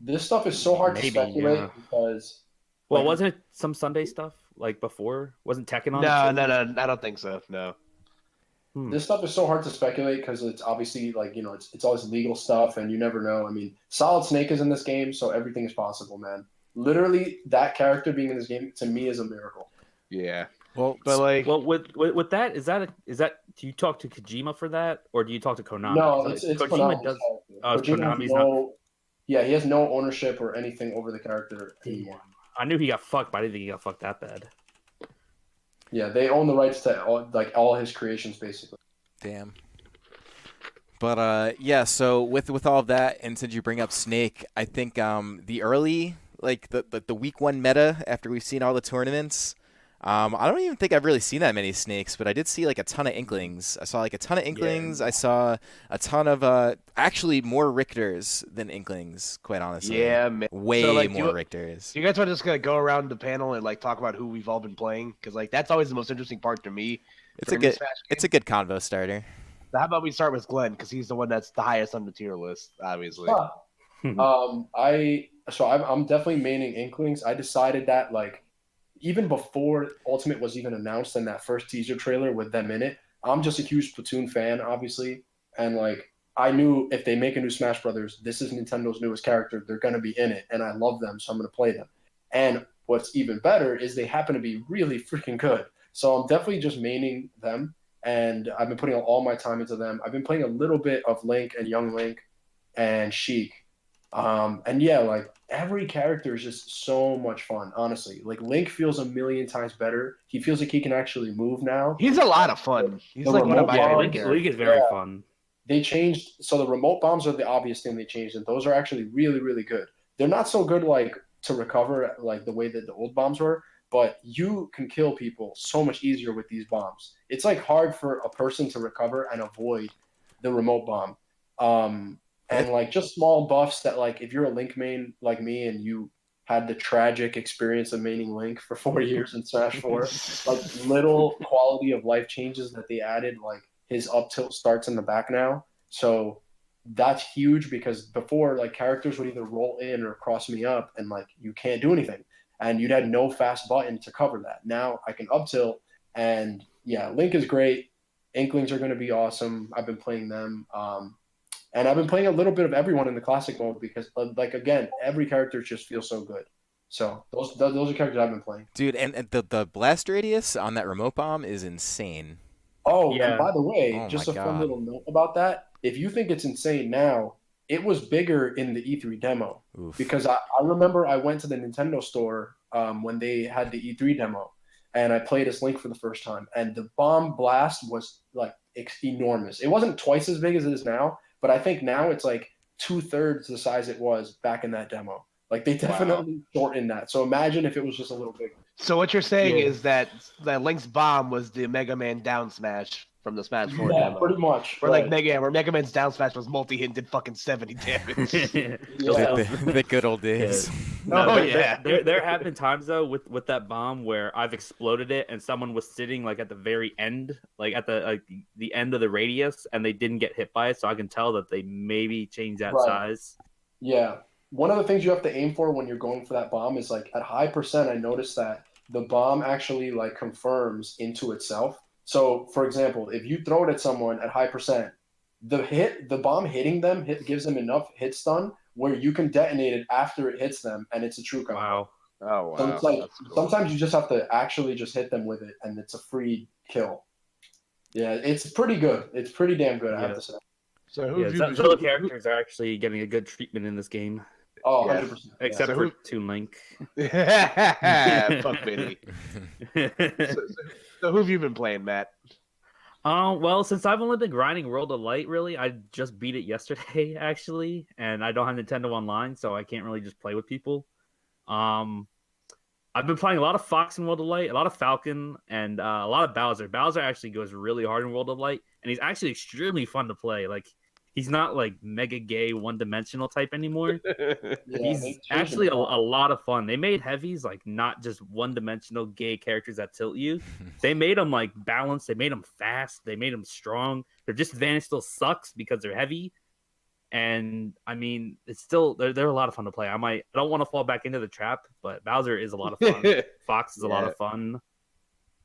This stuff is so hard to Maybe, speculate yeah. because. Well, like, wasn't it some Sunday stuff like before? Wasn't Tekken on? No, I don't think so. No. This stuff is so hard to speculate because it's obviously like it's always legal stuff and you never know. I mean, Solid Snake is in this game, so everything is possible, man. Literally, that character being in this game to me is a miracle. Yeah. Well, But like, Well, with that, is that do you talk to Kojima for that, or do you talk to Konami? No, 'Cause, it's Kojima Konami's does. character. Oh, Kojima has Konami's not. yeah, he has no ownership or anything over the character anymore. I knew he got fucked, but I didn't think he got fucked that bad. Yeah, they own the rights to all his creations basically. damn. But yeah, so with all of that, and since you bring up Snake, I think the early the week 1 meta after we've seen all the tournaments, I don't even think I've really seen that many Snakes, but I did see like a ton of Inklings. I saw like a ton of Inklings. I saw a ton of actually more Richters than Inklings, quite honestly. yeah, man. Way So, like, more Richters. Do you guys want to just gonna go around the panel and like talk about who we've all been playing? Because like that's always the most interesting part to me. It's a good convo starter. So how about we start with Glenn because he's the one that's the highest on the tier list, obviously. I'm definitely maining Inklings. I decided that like even before Ultimate was even announced in that first teaser trailer with them in it, I'm just a huge Splatoon fan, obviously, and like I knew if they make a new Smash Brothers, this is Nintendo's newest character. They're gonna be in it, and I love them, so I'm gonna play them. And what's even better is they happen to be really freaking good. So I'm definitely just maining them, and I've been putting all my time into them. I've been playing a little bit of Link and Young Link and Sheik. And yeah, like every character is just so much fun, honestly. Like Link feels a million times better. He feels like he can actually move now. He's a lot of fun. He's The like one of remote my bomb- favorite Link characters. is very Yeah. fun. They changed, so the remote bombs are the obvious thing they changed, and those are actually really, really good. They're not so good like to recover like the way that the old bombs were, but you can kill people so much easier with these bombs. It's like hard for a person to recover and avoid the remote bomb. And like just small buffs that like if you're a Link main like me and you had the tragic experience of maining Link for 4 years in Smash 4, like little quality of life changes that they added, like his up tilt starts in the back now. So that's huge because before like characters would either roll in or cross me up and like you can't do anything. And you'd had no fast button to cover that. Now I can up tilt and yeah, Link is great. Inklings are going to be awesome. I've been playing them. And I've been playing a little bit of everyone in the classic mode because, like, again, every character just feels so good. So those are characters I've been playing. Dude, and the blast radius on that remote bomb is insane. Oh, Yeah. and by the way, Oh just my a fun God. little note about that. If you think it's insane now, it was bigger in the E3 demo. Oof. Because I remember I went to the Nintendo store when they had the E3 demo, and I played as Link for the first time. And the bomb blast was, like, enormous. It wasn't twice as big as it is now, but I think now it's like 2/3 the size it was back in that demo. Like they definitely shortened that. So imagine if it was just a little bigger. So what you're saying Yeah. is that Link's bomb was the Mega Man down smash from the Smash 4 Yeah, demo. pretty much. Where like right. where Mega Man's down smash was multi-hit and did fucking 70 damage. Yeah. The good old days. Oh, there- yeah. There have been times though with that bomb where I've exploded it and someone was sitting like at the very end, like at the end of the radius, and they didn't get hit by it. So I can tell that they maybe changed that Right. size. Yeah. One of the things you have to aim for when you're going for that bomb is like at high percent, I noticed that the bomb actually like confirms into itself. So for example, if you throw it at someone at high percent, the bomb hitting them gives them enough hit stun where you can detonate it after it hits them and it's a true combo. Wow. Oh wow. So it's like That's cool. sometimes you just have to actually just hit them with it and it's a free kill. Yeah, it's pretty good. It's pretty damn good, I have Yeah. to say. So Yeah, some of the characters are actually getting a good treatment in this game, Oh, Yeah. 100%. except So for who- Toon Link. Fuck Vinny. So who have you been playing, Matt? Well, since I've only been grinding World of Light, really, I just beat it yesterday, actually, and I don't have Nintendo Online, so I can't really just play with people. I've been playing a lot of Fox in World of Light, a lot of Falcon, and a lot of Bowser. Bowser actually goes really hard in World of Light, and he's actually extremely fun to play. Like, he's not like mega gay, one-dimensional type anymore. Yeah, He's actually a lot of fun. They made heavies like not just one-dimensional gay characters that tilt you. They made them like balanced. They made them fast. They made them strong. Their disadvantage still sucks because they're heavy. And I mean, it's still they're a lot of fun to play. I don't want to fall back into the trap, but Bowser is a lot of fun. Fox is a lot of fun.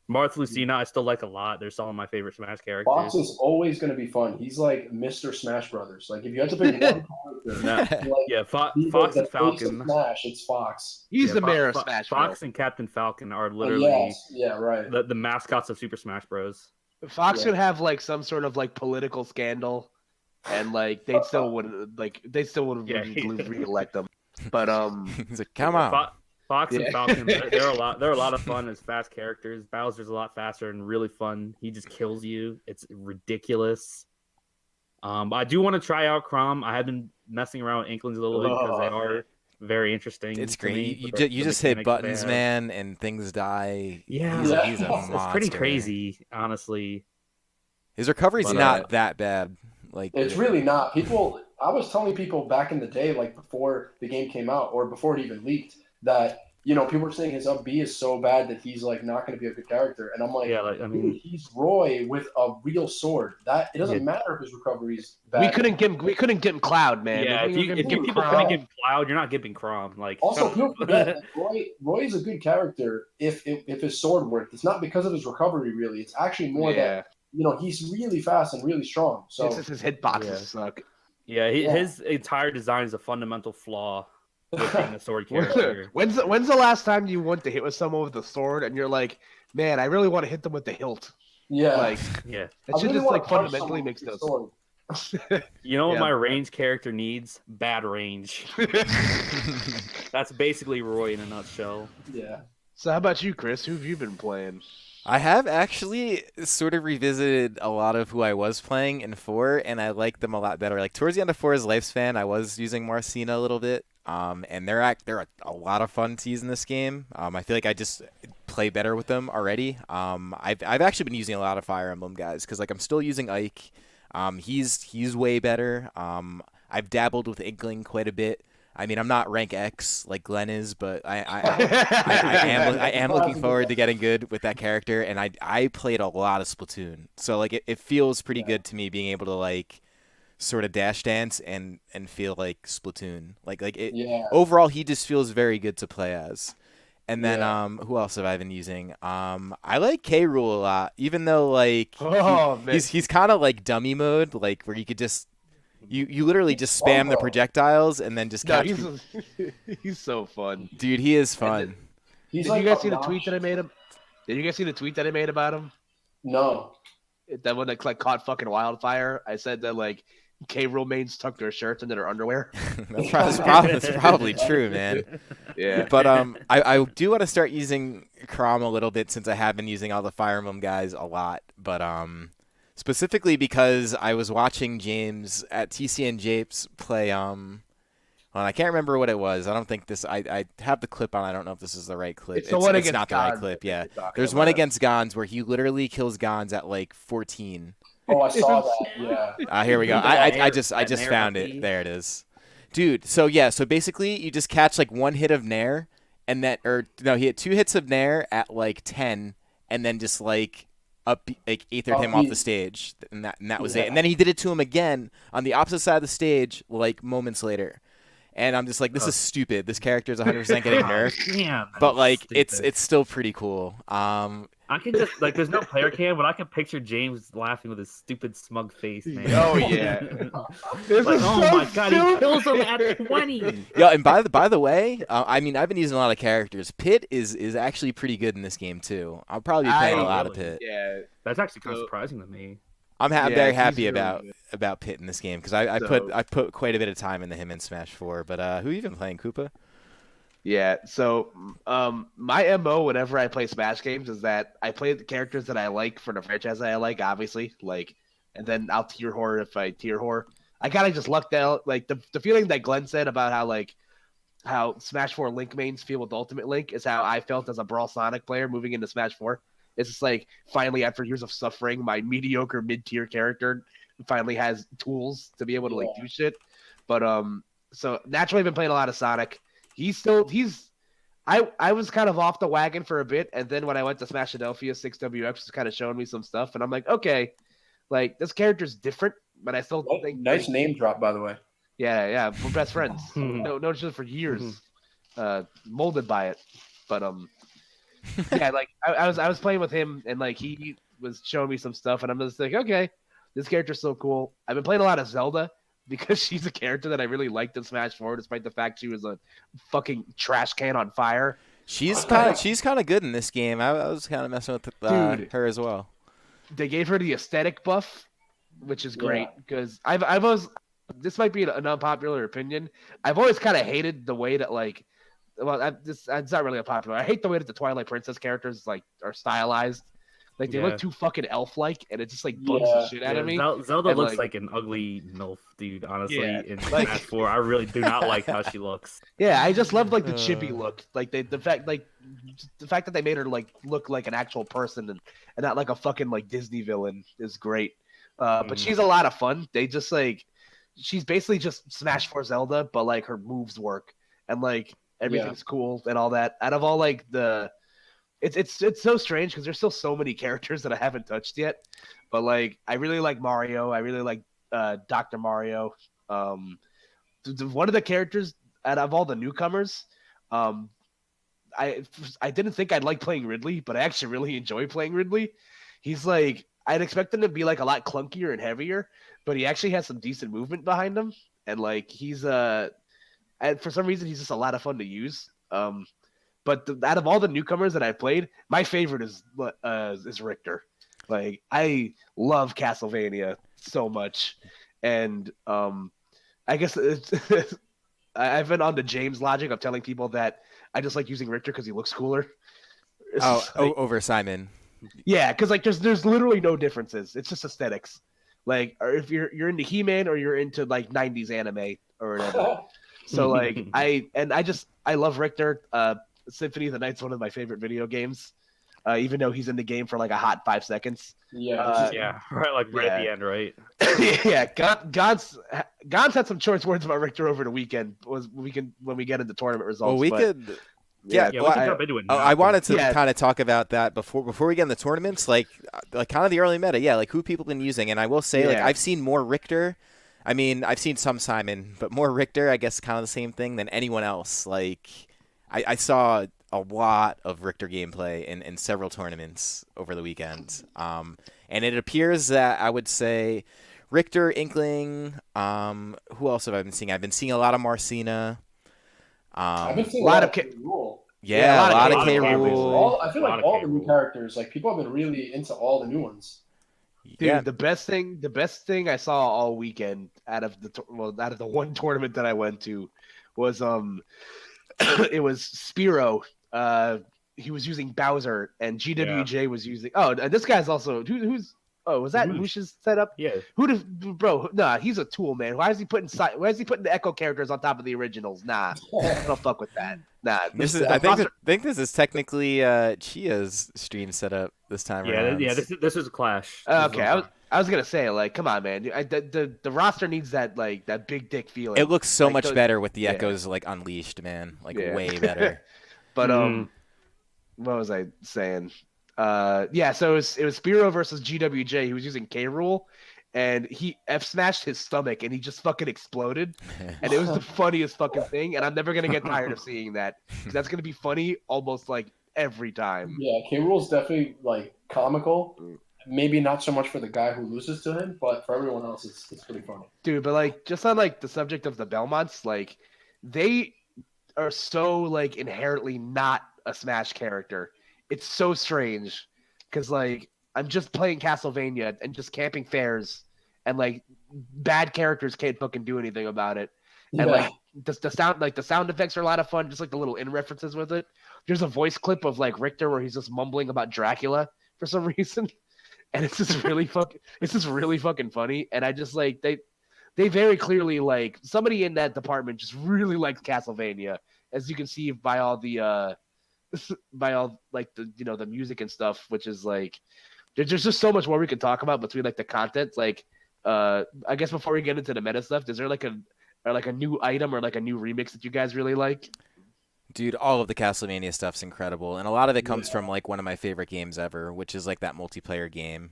Martha Lucina, I still like a lot. They're some of my favorite Smash characters. Fox is always going to be fun. He's like Mr. Smash Brothers. Like if you had to pick one character, Fox and Falcon. Smash, it's Fox. He's the mayor of Smash. Fox and Captain Falcon are literally right. the mascots of Super Smash Bros. Fox could have like some sort of like political scandal, and like they still wouldn't reelect them. But He's like, come on. Fox and Falcon, they're a lot of fun as fast characters. Bowser's a lot faster and really fun. He just kills you. It's ridiculous. I do want to try out Chrom. I have been messing around with Inklings a little bit because they are very interesting. It's great. You just hit buttons, man, and things die. Yeah, he's a monster. It's pretty crazy, honestly. His recovery's not that bad. Like it's really not. I was telling people back in the day, like before the game came out or before it even leaked, that people were saying his up B is so bad that he's like not going to be a good character, and I'm like, dude, he's Roy with a real sword. That it doesn't matter if his recovery's bad. We couldn't get him Cloud, man. Yeah, if people couldn't get Cloud, you're not giving Chrom. Like also, people forget that Roy is a good character if his sword worked. It's not because of his recovery, really. It's actually more that he's really fast and really strong. So it's just his hitboxes suck. Yeah, his entire design is a fundamental flaw. With being a sword character. When's the last time you went to hit with someone with a sword and you're like, man, I really want to hit them with the hilt? Yeah, like it should just like fundamentally makes no sense. You know what my range character needs? Bad range. That's basically Roy in a nutshell. Yeah. So how about you, Chris? Who have you been playing? I have actually sort of revisited a lot of who I was playing in 4, and I like them a lot better. Like towards the end of 4's lifespan, I was using Marcina a little bit, and they're a lot of fun to use in this game. I feel like I just play better with them already. I've actually been using a lot of Fire Emblem guys because like I'm still using Ike. He's way better. I've dabbled with Inkling quite a bit. I mean, I'm not rank X like Glenn is, but I am looking forward to getting good with that character. And I played a lot of Splatoon, so like it feels pretty good to me being able to like sort of dash dance and feel like Splatoon. Overall, he just feels very good to play as. And then who else have I been using? I like K. Rool a lot, even though like he's kind of like dummy mode, like where you could just. You literally just spam the projectiles and then just catch. He's so fun, dude. He is fun. Did you guys see the tweet that I made him? Did you guys see the tweet that I made about him? No. That one that like caught fucking wildfire. I said that like K. Rool mains tuck their shirts into their underwear. that's probably true, man. Yeah. But I do want to start using Chrom a little bit since I have been using all the Fire Emblem guys a lot. But specifically because I was watching James at TCN Japes play I can't remember what it was. I don't think this I have the clip on. I don't know if this is the right clip. It's not Gons, the right clip, yeah. There's one against Gons where he literally kills Gons at like 14. Oh, I saw that. Yeah. Here we go. I just found it. There it is. Dude, so basically you just catch like one hit of Nair and he had 2 hits of Nair at like 10 and then just like aethered him off the stage, and that was it. And then he did it to him again on the opposite side of the stage, like moments later. And I'm just like, this is stupid. This character is 100% getting nerfed. Damn, but like, stupid. it's still pretty cool. I can just like, there's no player cam, but I can picture James laughing with his stupid smug face, man. Oh yeah. Like, oh my god, he kills him at 20. Yeah, and by the way, I mean I've been using a lot of characters. Pit is actually pretty good in this game too. I'll probably be playing a lot of Pit. Yeah, that's actually kind of surprising to me. I'm very happy about Pit in this game because I put quite a bit of time into him in Smash 4. But who you been playing, Koopa? Yeah, so my MO whenever I play Smash games is that I play the characters that I like for the franchise that I like, obviously, like, and then I'll tier whore if I tier whore. I kind of just lucked out, like the feeling that Glenn said about how like how Smash 4 Link mains feel with Ultimate Link is how I felt as a Brawl Sonic player moving into Smash 4. It's just like finally, after years of suffering, my mediocre mid-tier character finally has tools to be able to like do shit. But so naturally, I've been playing a lot of Sonic. I was kind of off the wagon for a bit, and then when I went to Smashadelphia, 6WX was kind of showing me some stuff, and I'm like, okay, like this character's different, but I still think nice name drop, by the way. Yeah, we're best friends. No, just for years, molded by it. But yeah, like I was playing with him, and like he was showing me some stuff, and I'm just like, okay, this character's so cool. I've been playing a lot of Zelda because she's a character that I really liked in Smash 4, despite the fact she was a fucking trash can on fire. She's kind of good in this game. I was kind of messing with her as well. They gave her the aesthetic buff, which is great because I've always, this might be an unpopular opinion. I've always kind of hated the way that like, well, it's not really unpopular. I hate the way that the Twilight Princess characters like are stylized. Like they look too fucking elf-like, and it just like bugs the shit out of me. Zelda looks like an ugly MILF, dude. Honestly, in Smash 4, I really do not like how she looks. Yeah, I just love like the chibi look, like the fact that they made her like look like an actual person and not like a fucking like Disney villain is great. But she's a lot of fun. They just like she's basically just Smash 4 Zelda, but like her moves work and like everything's cool and all that. Out of all like the It's so strange because there's still so many characters that I haven't touched yet, but like I really like Mario. I really like Dr. Mario. One of the characters out of all the newcomers, I didn't think I'd like playing Ridley, but I actually really enjoy playing Ridley. He's like I'd expect him to be like a lot clunkier and heavier, but he actually has some decent movement behind him, and like he's and for some reason he's just a lot of fun to use. But out of all the newcomers that I've played, my favorite is Richter. Like I love Castlevania so much, and I guess I've been on the James logic of telling people that I just like using Richter because he looks cooler. Over Simon. Yeah, because like there's literally no differences. It's just aesthetics. Like, or if you're into He-Man or you're into like '90s anime or whatever. So like I love Richter. Symphony of the Night's one of my favorite video games, even though he's in the game for like a hot 5 seconds. Right, at the end, right? Yeah, Gons had some choice words about Richter over the weekend. When we get into tournament results. Well, we could. Yeah, we can jump into it now. I wanted to kind of talk about that before we get in the tournaments, like kind of the early meta. Yeah, like who people been using, and I will say, like I've seen more Richter. I mean, I've seen some Simon, but more Richter. I guess kind of the same thing than anyone else. Like. I saw a lot of Richter gameplay in several tournaments over the weekend. And it appears that I would say Richter, Inkling, who else have I been seeing? I've been seeing a lot of Marcina. I've been seeing a lot of K. Rool. Yeah, a lot of K. Rool. I feel like all the new characters, like people have been really into all the new ones. Dude, the best thing I saw all weekend out of the one tournament that I went to was it was Spiro. He was using Bowser, and GWJ was using. Oh, and this guy's also who's. Oh, was that Moosh's setup? Yeah. Nah, he's a tool, man. Why is he putting the Echo characters on top of the originals? Nah, don't fuck with that. Nah. I think this is technically Chia's stream setup this time around. Yeah. This is a clash. Okay, I was gonna say, like, come on, man. The roster needs that big dick feeling. It looks so much better with the Echoes like unleashed, man. Like way better. But what was I saying? So it was Spiro versus GWJ. He was using K. Rool, and he F smashed his stomach, and he just fucking exploded. And it was the funniest fucking thing. And I'm never gonna get tired of seeing that because that's gonna be funny almost like every time. Yeah, K. Rool's definitely like comical. Maybe not so much for the guy who loses to him, but for everyone else, it's pretty funny. Dude, but like just on like the subject of the Belmonts, like they are so like inherently not a Smash character. It's so strange because like I'm just playing Castlevania and just camping fairs, and like bad characters can't fucking do anything about it. Yeah. And like the sound effects are a lot of fun, just like the little in references with it. There's a voice clip of like Richter where he's just mumbling about Dracula for some reason. And it's just really fucking funny. And I just like they very clearly like somebody in that department just really likes Castlevania, as you can see by all the by all like the the music and stuff, which is like there's just so much more we can talk about between like the content. Like I guess before we get into the meta stuff, is there like a new item or like a new remix that you guys really like? Dude, all of the Castlevania stuff's incredible, and a lot of it comes from like one of my favorite games ever, which is like that multiplayer game.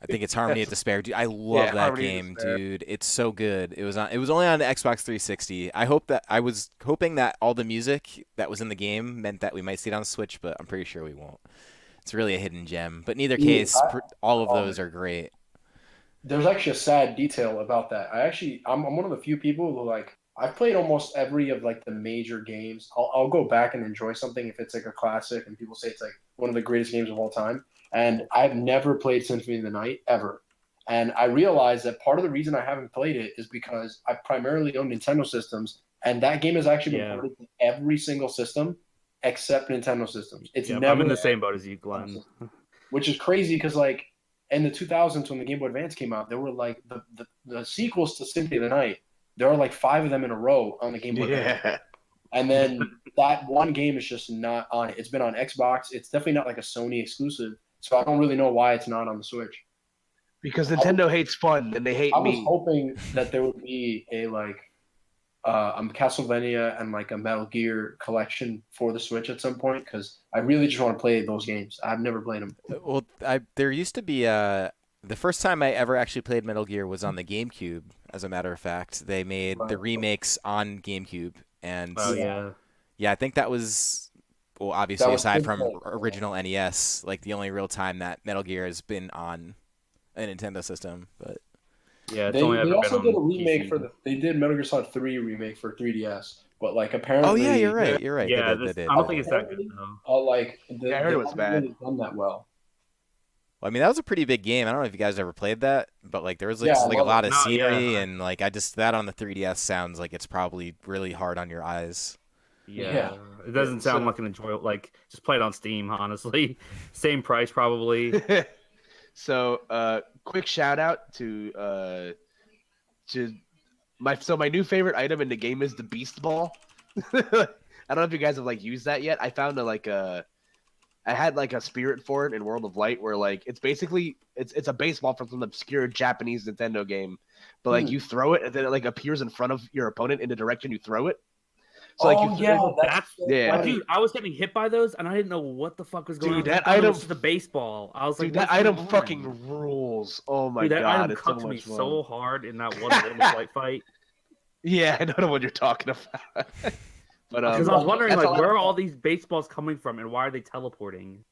I think it's Harmony of Despair. Dude, I love that game, dude. It's so good. It was only on the Xbox 360. I was hoping that all the music that was in the game meant that we might see it on Switch, but I'm pretty sure we won't. It's really a hidden gem. But in either case, all of those are great. There's actually a sad detail about that. I'm one of the few people who like I've played almost every of like the major games. I'll go back and enjoy something if it's like a classic and people say it's like one of the greatest games of all time. And I've never played Symphony of the Night ever. And I realized that part of the reason I haven't played it is because I primarily own Nintendo systems, and that game has actually been ported to every single system except Nintendo systems. It's never. I'm in the same boat as you, Glenn. Which is crazy because like in the 2000s when the Game Boy Advance came out, there were like the sequels to Symphony of the Night. There are like 5 of them in a row on the Game Boy Advance. And then that one game is just not on it. It's been on Xbox. It's definitely not like a Sony exclusive. So I don't really know why it's not on the Switch. Because Nintendo hates fun and they hate me. I was hoping that there would be a like Castlevania and like a Metal Gear collection for the Switch at some point because I really just want to play those games. I've never played them. Well, there used to be the first time I ever actually played Metal Gear was on the GameCube. As a matter of fact, they made the remakes on GameCube, and I think that was obviously aside from original NES, like the only real time that Metal Gear has been on a Nintendo system. But yeah, they also did a remake they did Metal Gear Solid 3 remake for 3DS, but like apparently. Oh yeah, you're right. Yeah, I don't think it's that good though. I heard it was bad. Really done that well. Well, I mean, that was a pretty big game. I don't know if you guys ever played that, but like there was like a lot of scenery and like that on the 3DS sounds like it's probably really hard on your eyes. Yeah. It doesn't sound like an enjoyable. Like just play it on Steam, honestly. Same price probably. So, quick shout out to my new favorite item in the game is the Beast Ball. I don't know if you guys have like used that yet. I found I had like a spirit for it in World of Light where like it's basically it's a baseball from some obscure Japanese Nintendo game, but like you throw it and then it like appears in front of your opponent in the direction you throw it. So dude, I was getting hit by those and I didn't know what the fuck was going on. Dude, that item was the baseball. I was like, that item fucking rules. Oh my god, that item cut me so hard in that one Light fight. Yeah, I know the one you're talking about. But because I was wondering like where are all these baseballs coming from and why are they teleporting?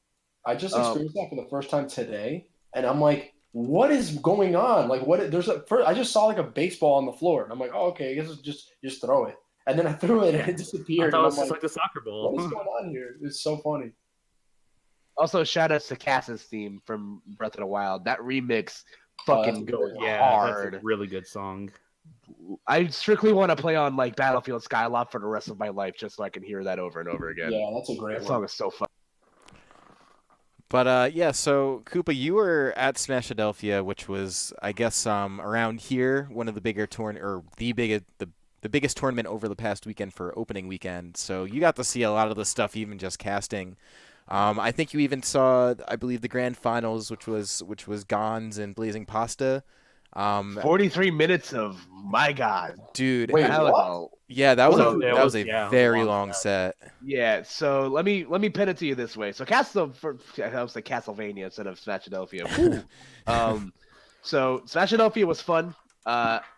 I just experienced that for the first time today, and I'm like, what is going on? Like, what? I just saw like a baseball on the floor, and I'm like, oh, okay, I guess just throw it. And then I threw it, and it disappeared. I thought it was just like the soccer ball. What is going on here? It's so funny. Also, shout out to Cass's theme from Breath of the Wild. That remix fucking goes hard. That's a really good song. I strictly want to play on like Battlefield Skylot for the rest of my life just so I can hear that over and over again. Yeah, that's a great one. That song is so fun. But so Koopa, you were at Smashadelphia, which was I guess around here one of the bigger the biggest tournament over the past weekend for opening weekend. So you got to see a lot of the stuff, even just casting. I think you even saw, I believe, the grand finals, which was Gons and Blazing Pasta. 43 minutes of my god, dude. Wait, that was a very long set. Yeah, so let me pin it to you this way. So I was like Castlevania instead of Smashadelphia. So Smashadelphia was fun.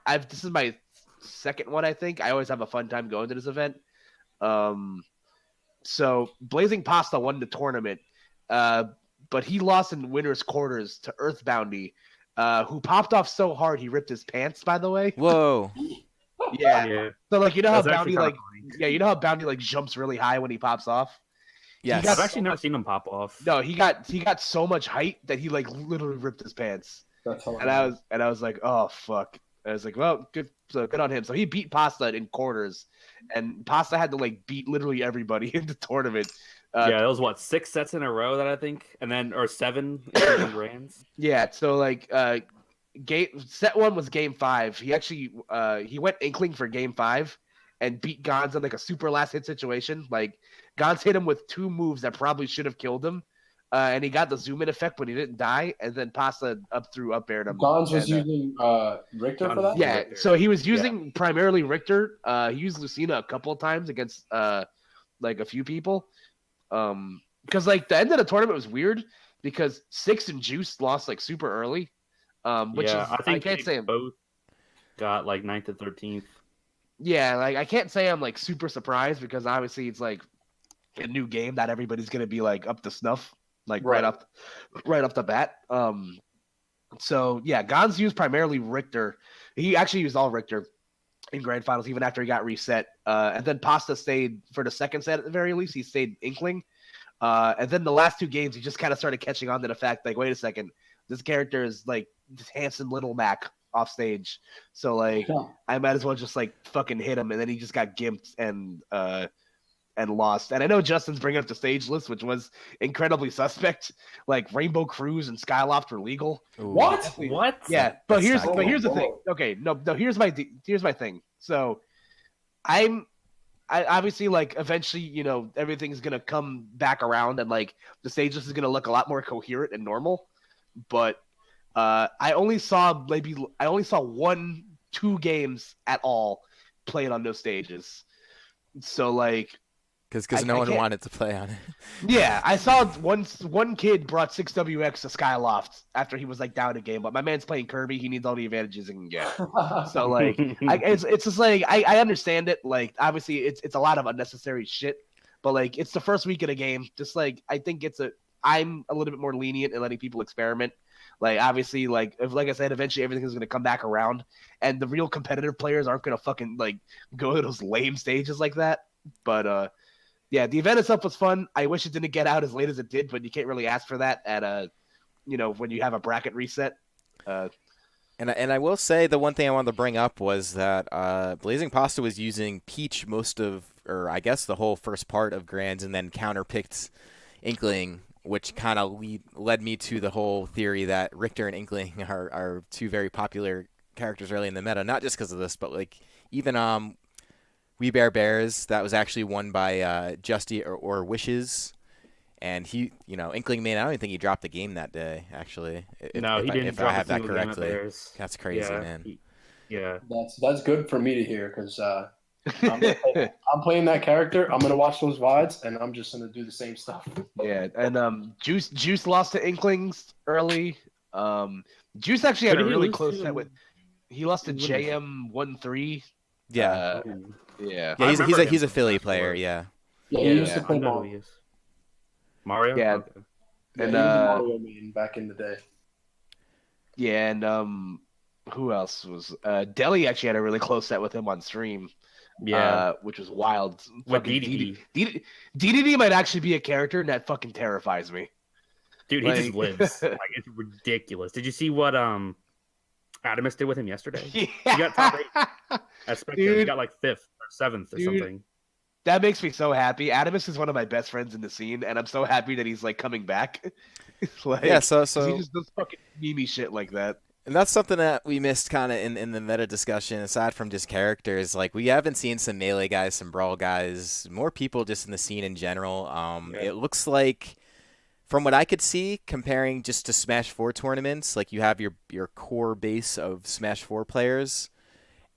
This is my second one, I think. I always have a fun time going to this event. So Blazing Pasta won the tournament, but he lost in winners quarters to Earthboundy. Who popped off so hard he ripped his pants, by the way. Whoa. Yeah. So like you know how Boundy like jumps really high when he pops off? Yeah. I've actually never seen him pop off. No, he got so much height that he like literally ripped his pants. That's hilarious. And I was like, oh fuck. I was like, well, good on him. So he beat Pasta in quarters, and Pasta had to like beat literally everybody in the tournament. Yeah, it was 6 sets in a row that I think, and then or 7 in grands. Yeah, so like set 1 was game 5. He actually he went Inkling for game 5 and beat Gons in like a super last hit situation. Like Gons hit him with 2 moves that probably should have killed him. And he got the zoom in effect, but he didn't die. And then Pasta up aired him. Gons was using Richter for that? Yeah, Richter. so he was using primarily Richter. He used Lucina a couple of times against like a few people. Because like the end of the tournament was weird because Six and Juice lost like super early. Which is, I think can't they say both got like 9th and 13th. Yeah, like I can't say I'm like super surprised because obviously it's like a new game. Not everybody's gonna be like up to snuff, like right off the bat. So yeah, Gons used primarily Richter. He actually used all Richter in grand finals, even after he got reset. And then Pasta stayed for the second set at the very least. He stayed Inkling. And then the last 2 games, he just kind of started catching on to the fact, like, wait a second, this character is like Hanson Little Mac off stage. So like, I might as well just like fucking hit him. And then he just got gimped and lost. And I know Justin's bringing up the stage list, which was incredibly suspect. Like Rainbow Cruise and Skyloft were legal. Ooh. What? Yeah, but here's not the cool. thing. Okay, no, here's my thing. So I obviously like eventually, you know, everything's gonna come back around and like the stage list is gonna look a lot more coherent and normal. But I only saw 1-2 games at all played on those stages. So like, Because no one wanted to play on it. yeah, I saw one kid brought 6WX to Skyloft after he was like down a game, but my man's playing Kirby. He needs all the advantages he can get. So like, it's just like I understand it. Like obviously it's a lot of unnecessary shit, but like it's the first week of the game. Just like I think I'm a little bit more lenient in letting people experiment. Like obviously, like I said, eventually everything is gonna come back around, and the real competitive players aren't gonna fucking like go to those lame stages like that. But yeah, the event itself was fun. I wish it didn't get out as late as it did, but you can't really ask for that at when you have a bracket reset. And I will say the one thing I wanted to bring up was that Blazing Pasta was using Peach or I guess the whole first part of Grands, and then counterpicked Inkling, which kind of led me to the whole theory that Richter and Inkling are 2 very popular characters early in the meta. Not just because of this, but like even We Bear Bairs, that was actually won by Justy or Wishes. And he, Inkling I don't even think he dropped the game that day, actually. No, he didn't if drop I have a that single game at correctly. Bairs. That's crazy, man. Yeah. That's good for me to hear because I'm playing that character. I'm gonna watch those VODs and I'm just gonna do the same stuff. Yeah, and Juice lost to Inklings early. Juice actually had a really close set with. He lost to JM13. Yeah. Yeah. Yeah, he's remember he's a him Philly from player, before. yeah. Yeah, he used to I play know who Mario. he is. Mario? Yeah. Okay. Yeah, And, he was a Mario main back in the day. Yeah, and who else was Deli actually had a really close set with him on stream. Yeah. Which was wild. With Fucking DDD. DDD might actually be a character that fucking terrifies me. Dude, he just lives. Like, it's ridiculous. Did you see what Adamus did with him yesterday? He got top 8 at Spectrum. He Dude. got like 5th or 7th or something. That makes me so happy. Adamus is one of my best friends in the scene, and I'm so happy that he's like coming back. Like, Yeah, so he just does fucking meme shit like that. And that's something that we missed kind of in the meta discussion, aside from just characters. Like, we haven't seen some melee guys, some brawl guys, more people just in the scene in general. It looks like, from what I could see, comparing just to Smash 4 tournaments, like you have your core base of Smash 4 players.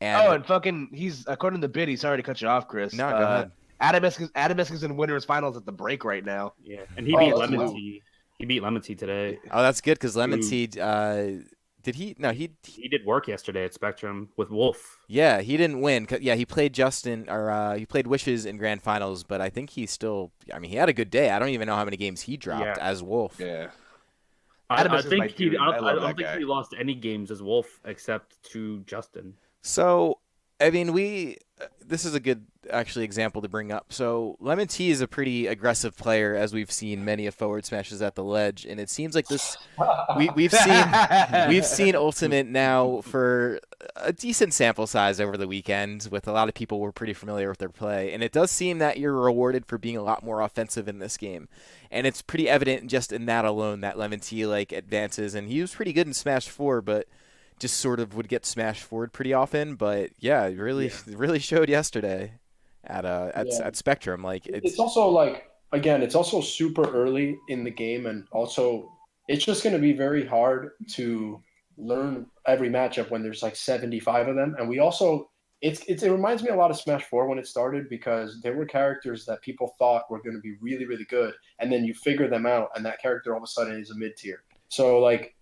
And fucking, he's, according to Biddy, sorry to cut you off, Chris. No, go ahead. Adamus is in winners finals at the break right now. Yeah, and he beat that's Lemon low. Tea. He beat Lemon Tea today. Oh, that's good, because Lemon Ooh. Tea, did he? No, he did work yesterday at Spectrum with Wolf. Yeah, he didn't win. Yeah, he played he played Wishes in grand finals, but I think he still. I mean, he had a good day. I don't even know how many games he dropped as Wolf. Yeah. I Adamus is my think dude. I love don't that think guy. he lost any games as Wolf except to Justin. So, I mean, this is a good actually example to bring up. So, Lemon Tea is a pretty aggressive player, as we've seen many of forward smashes at the ledge, and it seems like this we've seen Ultimate now for a decent sample size over the weekend, with a lot of people who were pretty familiar with their play, and it does seem that you're rewarded for being a lot more offensive in this game, and it's pretty evident just in that alone that Lemon Tea advances, and he was pretty good in Smash 4, but just sort of would get smashed forward pretty often. But yeah, it really showed yesterday at Spectrum. Like It's also like, again, it's also super early in the game, and also it's just going to be very hard to learn every matchup when there's like 75 of them. And we also it reminds me a lot of Smash 4 when it started, because there were characters that people thought were going to be really, really good, and then you figure them out, and that character all of a sudden is a mid tier. So like,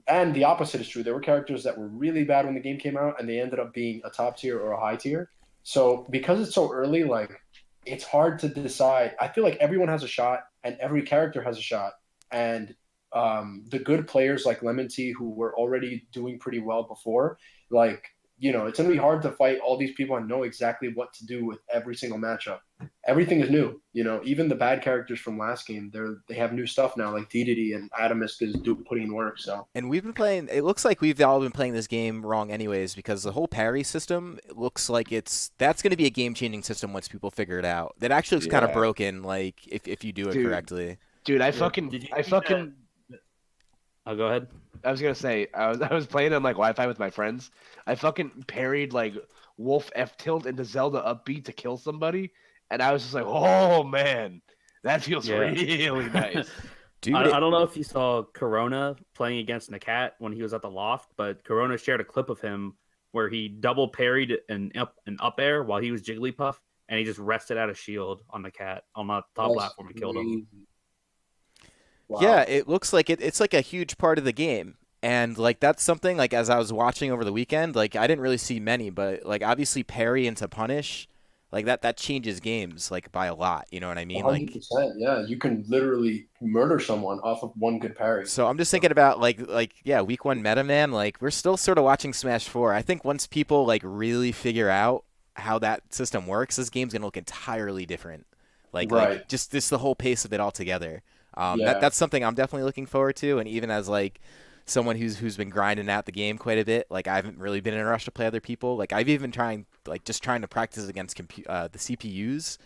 and the opposite is true. There were characters that were really bad when the game came out, and they ended up being a top tier or a high tier. So because it's so early, like, it's hard to decide. I feel like everyone has a shot, and every character has a shot, and the good players like Lemon Tea, who were already doing pretty well before, like, you know, it's going to be hard to fight all these people and know exactly what to do with every single matchup. Everything is new, you know. Even the bad characters from last game, they have new stuff now, like DDD and Adamus is putting in work. So, and we've been playing. It looks like we've all been playing this game wrong, anyways, because the whole parry system, it looks like that's going to be a game-changing system once people figure it out. That actually looks kind of broken, like if you do it correctly. Dude, I Oh, go ahead. I was gonna say I was playing on like Wi-Fi with my friends. I fucking parried like Wolf F tilt into Zelda upbeat to kill somebody, and I was just like, oh man, that feels really nice. Dude, I don't know if you saw Corona playing against Nakat when he was at the loft, but Corona shared a clip of him where he double parried an up air while he was Jigglypuff, and he just rested out a shield on Nakat on the top platform and killed him. Wow. Yeah, it looks like it's like a huge part of the game. And like that's something, like, as I was watching over the weekend, like I didn't really see many, but like obviously parry into punish, like that changes games like by a lot, you know what I mean? 100%, yeah, you can literally murder someone off of one good parry. So I'm just thinking about like week 1 meta, man, like we're still sort of watching Smash 4. I think once people like really figure out how that system works, this game's going to look entirely different. Like just the whole pace of it all together. That's something I'm definitely looking forward to, and even as like someone who's been grinding out the game quite a bit, like I haven't really been in a rush to play other people. Like I've even trying to practice against the CPUs,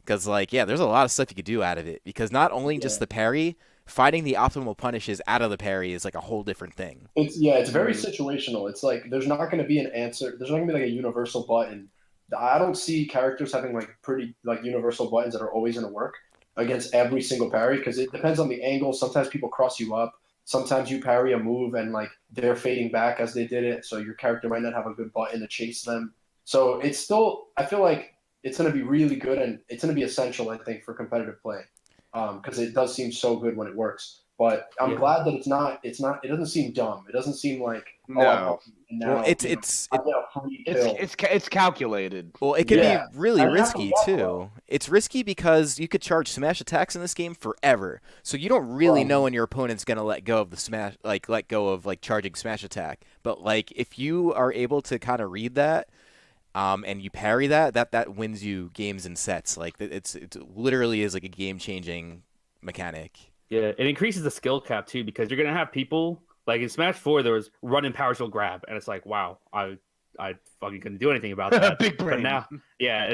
because like there's a lot of stuff you could do out of it, because not only just the parry, fighting the optimal punishes out of the parry is like a whole different thing. It's very situational. It's like there's not going to be an answer. There's not going to be like a universal button. I don't see characters having like pretty like universal buttons that are always going to work against every single parry, because it depends on the angle. Sometimes people cross you up. Sometimes you parry a move and like they're fading back as they did it, so your character might not have a good button to chase them. So it's still, I feel like it's going to be really good, and it's going to be essential, I think, for competitive play, because it does seem so good when it works. But I'm glad that it's not. It doesn't seem dumb. It doesn't seem like it's calculated. Well, it can be really risky too. It's risky because you could charge smash attacks in this game forever, so you don't really know when your opponent's gonna let go of the smash, like let go of like charging smash attack. But like if you are able to kind of read that, and you parry that wins you games and sets. Like it literally is like a game changing mechanic. Yeah, it increases the skill cap too, because you're gonna have people like in Smash 4 there was run and power shield grab, and it's like, wow, I fucking couldn't do anything about that. Big brain. But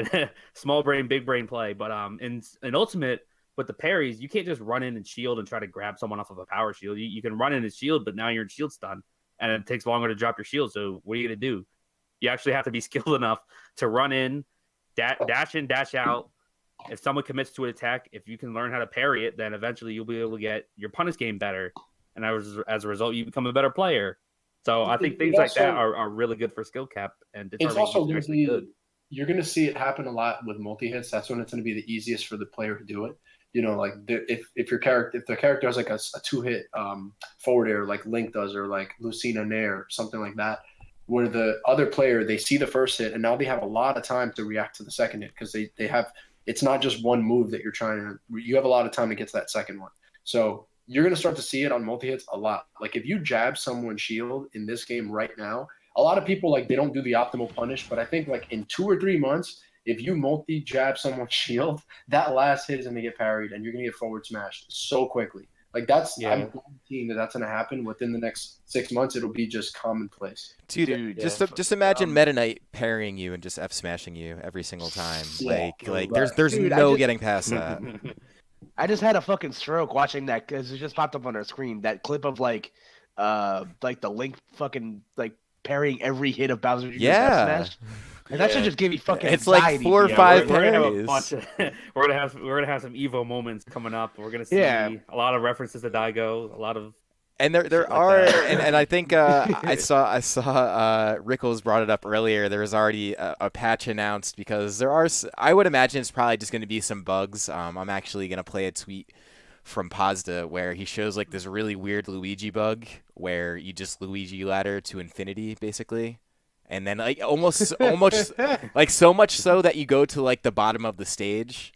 now, small brain, big brain play. But in Ultimate with the parries, you can't just run in and shield and try to grab someone off of a power shield. You can run in and shield, but now you're in shield stun, and it takes longer to drop your shield. So what are you gonna do? You actually have to be skilled enough to run in, dash in, dash out. If someone commits to an attack, if you can learn how to parry it, then eventually you'll be able to get your punish game better, and as a result, you become a better player. So I think things like that are really good for skill cap, and it's also really good. You're going to see it happen a lot with multi hits. That's when it's going to be the easiest for the player to do it. You know, like if the character has like a 2-hit forward air like Link does, or like Lucina Nair, something like that, where the other player, they see the first hit and now they have a lot of time to react to the second hit, because they have. It's not just one move that you have a lot of time to get to that second one. So you're going to start to see it on multi-hits a lot. Like if you jab someone's shield in this game right now, a lot of people, like, they don't do the optimal punish, but I think like in 2 or 3 months, if you multi-jab someone's shield, that last hit is going to get parried and you're going to get forward smashed so quickly. Like I'm guaranteeing that's going to happen within the next 6 months. It'll be just commonplace. Dude, just imagine Meta Knight parrying you and just F smashing you every single time. There's getting past that. I just had a fucking stroke watching that, because it just popped up on our screen. That clip of like like the Link fucking like parrying every hit of Bowser Jr.'s F Yeah. Smash. And that should just give you fucking It's like anxiety. 4 or Yeah, 5 we're gonna have a parries. bunch of we're gonna have some Evo moments coming up. We're gonna see Yeah. a lot of references to Daigo, a lot of And there Shit like are, that. and I think I saw Rickles brought it up earlier. There was already a patch announced because there are. I would imagine it's probably just going to be some bugs. I'm actually going to play a tweet from Pazda where he shows like this really weird Luigi bug where you just Luigi ladder to infinity basically, and then like almost like so much so that you go to like the bottom of the stage.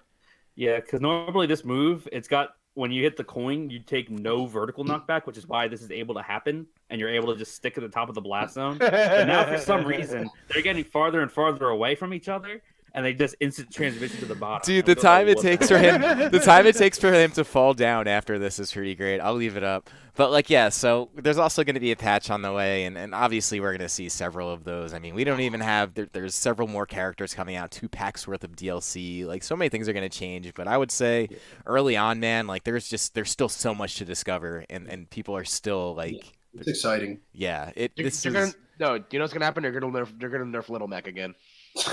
yeah. Because normally this move, it's got when you hit the coin, you take no vertical knockback, which is why this is able to happen, and you're able to just stick at the top of the blast zone. But now, for some reason, they're getting farther and farther away from each other, and they just instant transmission to the bottom. Dude, I the don't know time it what takes the for heck. him, the time it takes for him to fall down after this is pretty great. I'll leave it up. But like, yeah, so there's also going to be a patch on the way, and obviously we're going to see several of those. I mean, we don't even have there's several more characters coming out, 2 packs worth of DLC. Like, so many things are going to change. But I would say early on, man, like there's still so much to discover, and people are still like, It's exciting. yeah, this They're is. gonna, no, you know what's gonna happen? They're gonna nerf Little Mac again. they'll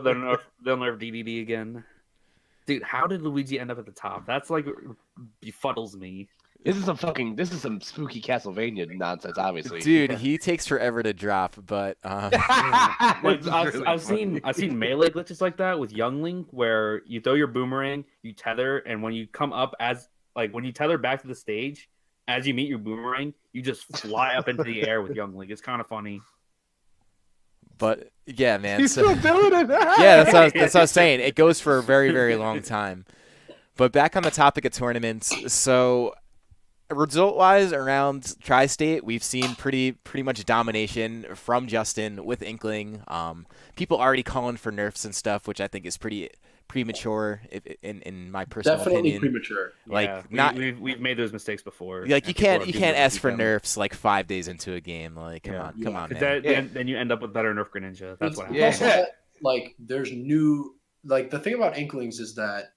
nerf DDD again. Dude, how did Luigi end up at the top? That's like befuddles me. This is some spooky Castlevania nonsense, obviously. Dude, he takes forever to drop, but Like, This is I've really seen melee glitches like that with Young Link, where you throw your boomerang, you tether, and when you come up when you tether back to the stage, as you meet your boomerang, you just fly up into the air with Young Link. It's kind of funny. But yeah, man. He's so- still doing it. Yeah, that's what I was saying. It goes for a very, very long time. But back on the topic of tournaments, so result-wise around Tri-State, we've seen pretty much domination from Justin with Inkling. People already calling for nerfs and stuff, which I think is pretty premature in my personal Definitely opinion. premature. Like, Yeah, not we've made those mistakes before. like and you people are can't being ask for able to nerfs like 5 days into a game. Like, come Yeah. on, Yeah. man. then you end up with better Nerf Greninja. That's what It's happens. also that, like, there's new, like, the thing about Inklings is that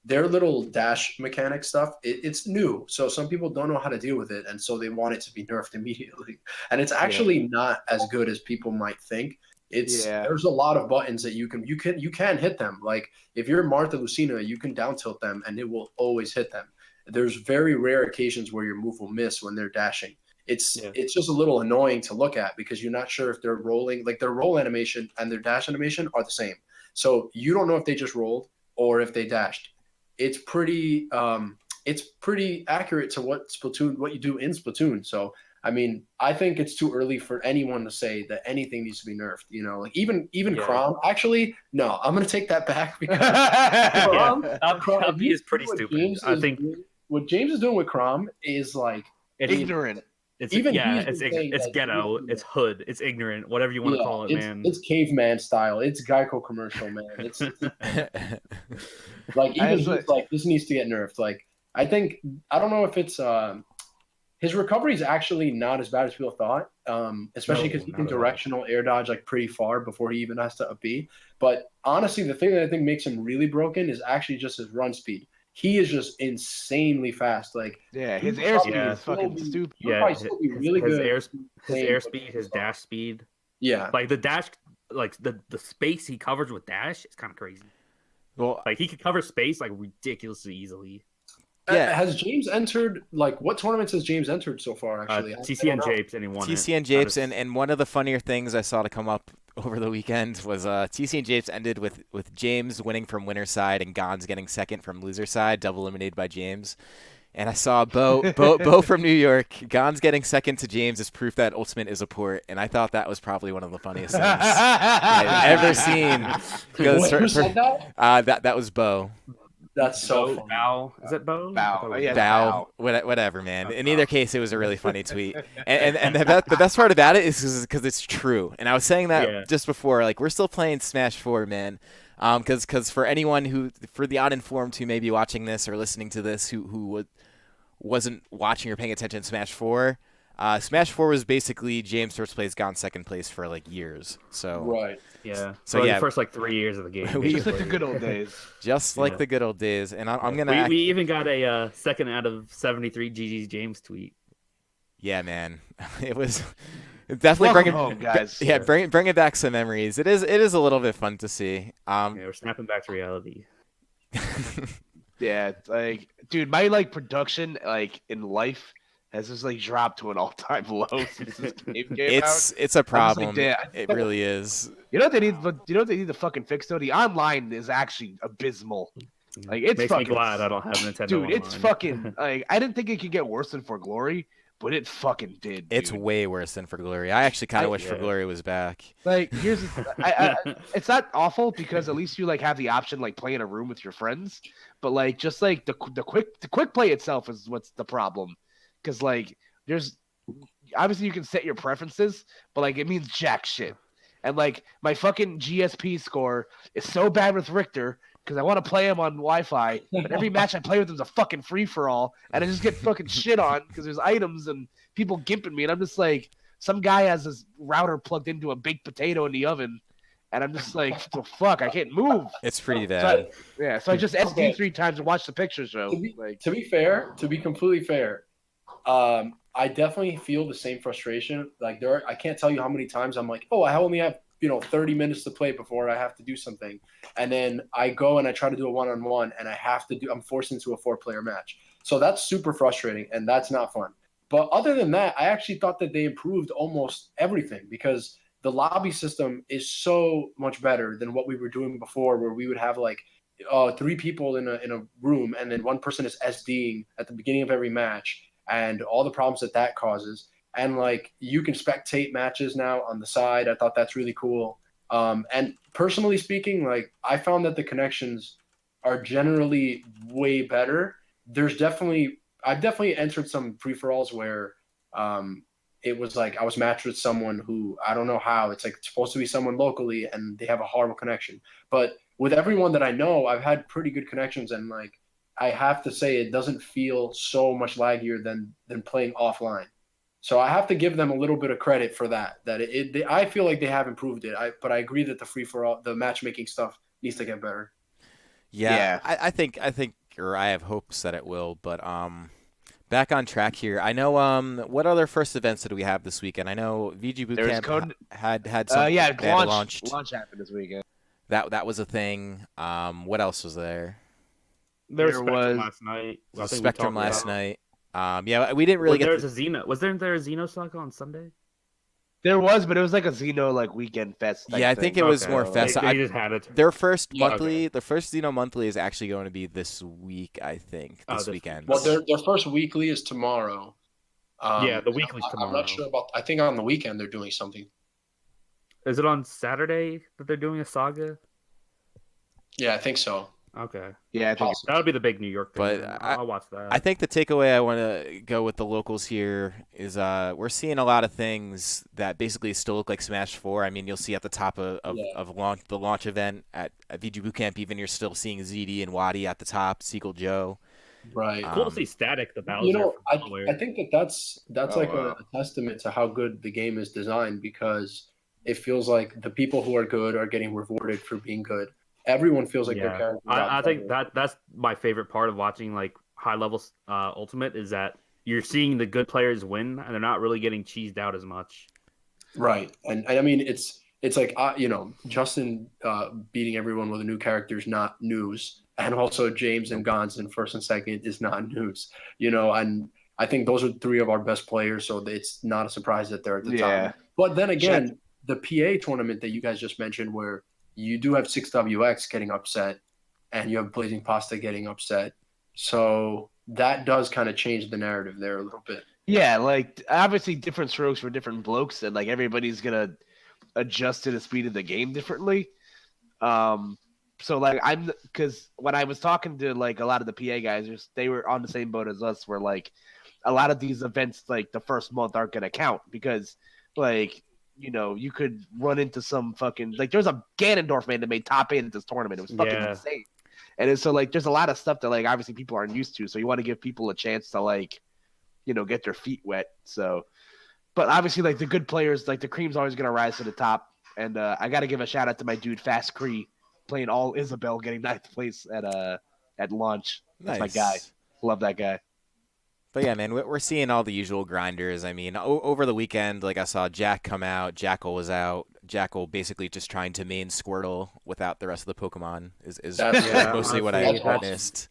their little dash mechanic stuff, it's new. So some people don't know how to deal with it, and so they want it to be nerfed immediately. And it's actually not as good as people might think. There's a lot of buttons that you can hit them. Like, if you're Martha Lucina, you can down tilt them and it will always hit them. There's very rare occasions where your move will miss when they're dashing. It's just a little annoying to look at because you're not sure if they're rolling, like their roll animation and their dash animation are the same. So you don't know if they just rolled or if they dashed. It's pretty accurate to what you do in Splatoon. So I mean, I think it's too early for anyone to say that anything needs to be nerfed. You know, like even Chrom. Actually, no, I'm gonna take that back because Chrom is pretty stupid. I think what James is doing with Chrom is like ignorant. it's even it's saying it's that ghetto, it's hood, it's ignorant, whatever you want to call it, man. It's caveman style. It's Geico commercial, man. It's like even he's like, this needs to get nerfed. Like, I don't know if it's his recovery is actually not as bad as people thought, especially because he can directional air dodge like pretty far before he even has to up B. But honestly, the thing that I think makes him really broken is actually just his run speed. He is just insanely fast. Like, his airspeed is fucking stupid. His Really airspeed, his dash speed. Yeah, like the dash, like the space he covers with dash is kind of crazy. Well, like he could cover space like ridiculously easily. Yeah. Has James entered, like, what tournaments has James entered so far, actually? TC and Japes, and he won TC and Japes, and one of the funnier things I saw to come up over the weekend was TC and Japes ended with James winning from winner's side and Gons getting second from loser's side, double eliminated by James. And I saw Bo from New York, Gons getting second to James is proof that Ultimate is a port, and I thought that was probably one of the funniest things I've ever seen. Who said that? That was Bo. That's so funny. Bow. Is it Bow? Bow. Yeah, Bow. Whatever, man. In either case, it was a really funny tweet. And the best part about it is because it's true. And I was saying that just before, like, we're still playing Smash 4, man. Because for anyone for the uninformed who may be watching this or listening to this who wasn't watching or paying attention to Smash 4, Smash 4 was basically James first place, gone second place for like years. So Right. Yeah. So For yeah. the first like 3 years of the game. We- Just like the basically. good old days. just like Yeah. the good old days, and I'm gonna. We even got a second out of 73 GG's James tweet. Yeah, man, it was definitely Welcome bringing home, guys. Yeah, bringing back some memories. It is a little bit fun to see. Yeah, we're snapping back to reality. Yeah, it's like, dude, my like production like in life has just like dropped to an all-time low since this game came out. it's a problem. "Damn." It really is. You know what they need? But you know what they need to fucking fix though? The online is actually abysmal. Like it's Makes fucking me glad I don't have Nintendo. dude. It's Online. fucking like I didn't think it could get worse than For Glory, but it fucking did. It's dude. way worse than For Glory. I actually kind of wish For yeah. Glory was back. Like here's it's not awful because at least you like have the option like play in a room with your friends, but like just like the quick play itself is what's the problem, because like there's obviously you can set your preferences, but like it means jack shit, and like my fucking GSP score is so bad with Richter because I want to play him on Wi-Fi, but every match I play with him is a fucking free for all, and I just get fucking shit on because there's items and people gimping me, and I'm just like. Some guy has his router plugged into a baked potato in the oven, and I'm just like, the fuck, I can't move. It's pretty So bad. so I just SD Okay. 3 times and watched the picture show. Like, To be fair, to be completely fair, I definitely feel the same frustration. Like I can't tell you how many times I'm like, oh, I only have 30 minutes to play before I have to do something, and then I go and I try to do a one-on-one, and I'm forced into a 4-player match. So that's super frustrating, and that's not fun. But other than that, I actually thought that they improved almost everything because the lobby system is so much better than what we were doing before, where we would have like 3 people in a room, and then one person is SDing at the beginning of every match, and all the problems that causes. And like you can spectate matches now on the side. I thought that's really cool. And personally speaking, like I found that the connections are generally way better. I've definitely entered some free-for-alls where it was like I was matched with someone who I don't know how. It's like it's supposed to be someone locally, and they have a horrible connection. But with everyone that I know, I've had pretty good connections, and like I have to say, it doesn't feel so much laggier than playing offline. So I have to give them a little bit of credit for that. I feel like they have improved it. But I agree that the free-for-all, the matchmaking stuff needs to get better. Yeah. I think or I have hopes that it will, but back on track here. I know what other first events did we have this weekend? I know VG Bootcamp had some they had launched. Launch happened this weekend. That was a thing. What else was there? There was There Spectrum was- last night. I think we Spectrum talked last about it. night. Yeah, we didn't really get There's a Xeno. Wasn't there a Xenosaga on Sunday? There was, but it was like a Xeno like weekend fest. Yeah, I think it was more fest. They just had it. Their first Yeah, monthly, the first Xeno monthly is actually going to be this week, I think. This this weekend. Well, their first weekly is tomorrow. Yeah, the weekly's I'm tomorrow. not sure about. I think on the weekend they're doing something. Is it on Saturday that they're doing a saga? Yeah, I think so. Okay, Yeah, I think Possible. that'll be the big New York thing. But then. I- I'll watch that. I think the takeaway I want to go with the locals here is we're seeing a lot of things that basically still look like Smash 4. I mean, you'll see at the top of the launch event at VG Bootcamp, even you're still seeing ZD and Wadi at the top, Seagull Joe. Right. Cool to um, see Static, the Bowser. I think that's like wow. a testament to how good the game is designed because it feels like the people who are good are getting rewarded for being good. Everyone feels like their character. I think that's my favorite part of watching like high level Ultimate is that you're seeing the good players win and they're not really getting cheesed out as much. Right, and I mean it's like Justin beating everyone with a new character is not news, and also James and Gons in first and second is not news. And I think those are 3 of our best players, so it's not a surprise that they're at the top. But then again, the PA tournament that you guys just mentioned, where you do have 6WX getting upset, and you have Blazing Pasta getting upset, so that does kind of change the narrative there a little bit. Yeah, like obviously different strokes for different blokes, and like everybody's gonna adjust to the speed of the game differently. So like because when I was talking to like a lot of the PA guys, they were on the same boat as us, where like a lot of these events like the first month aren't gonna count because like you could run into some fucking like there's a Ganondorf man that made top 8 at this tournament. It was fucking insane. And so like there's a lot of stuff that like obviously people aren't used to, so you want to give people a chance to like get their feet wet. So but obviously, like the good players, like the Cream's always gonna rise to the top. And I got to give a shout out to my dude Fast Cree playing all Isabel, getting ninth place at launch. That's my guy. Nice. Love that guy. But yeah, man, we're seeing all the usual grinders. I mean, over the weekend, like I saw Jack come out, Jackal was out. Jackal basically just trying to main Squirtle without the rest of the Pokemon is mostly what I witnessed.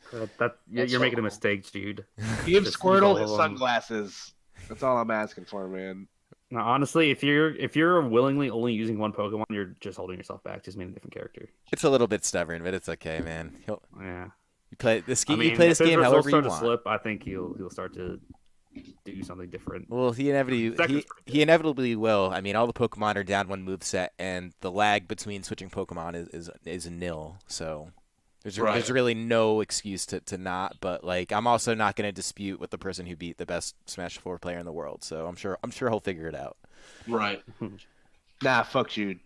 You're making a mistake, dude. Give Just Squirtle use his all of them. sunglasses. That's all I'm asking for, man. Now, honestly, if you're willingly only using one Pokemon, you're just holding yourself back. Just main a different character. It's a little bit stubborn, but it's okay, man. Yeah. You play this game. I mean, you play this if his game results however you start to want. slip, I think he'll start to do something different. Well, he inevitably will. I mean, all the Pokemon are down one moveset, and the lag between switching Pokemon is nil. So there's really no excuse to not. But like, I'm also not going to dispute with the person who beat the best Smash 4 player in the world. So I'm sure he'll figure it out. Right. Nah, fuck you.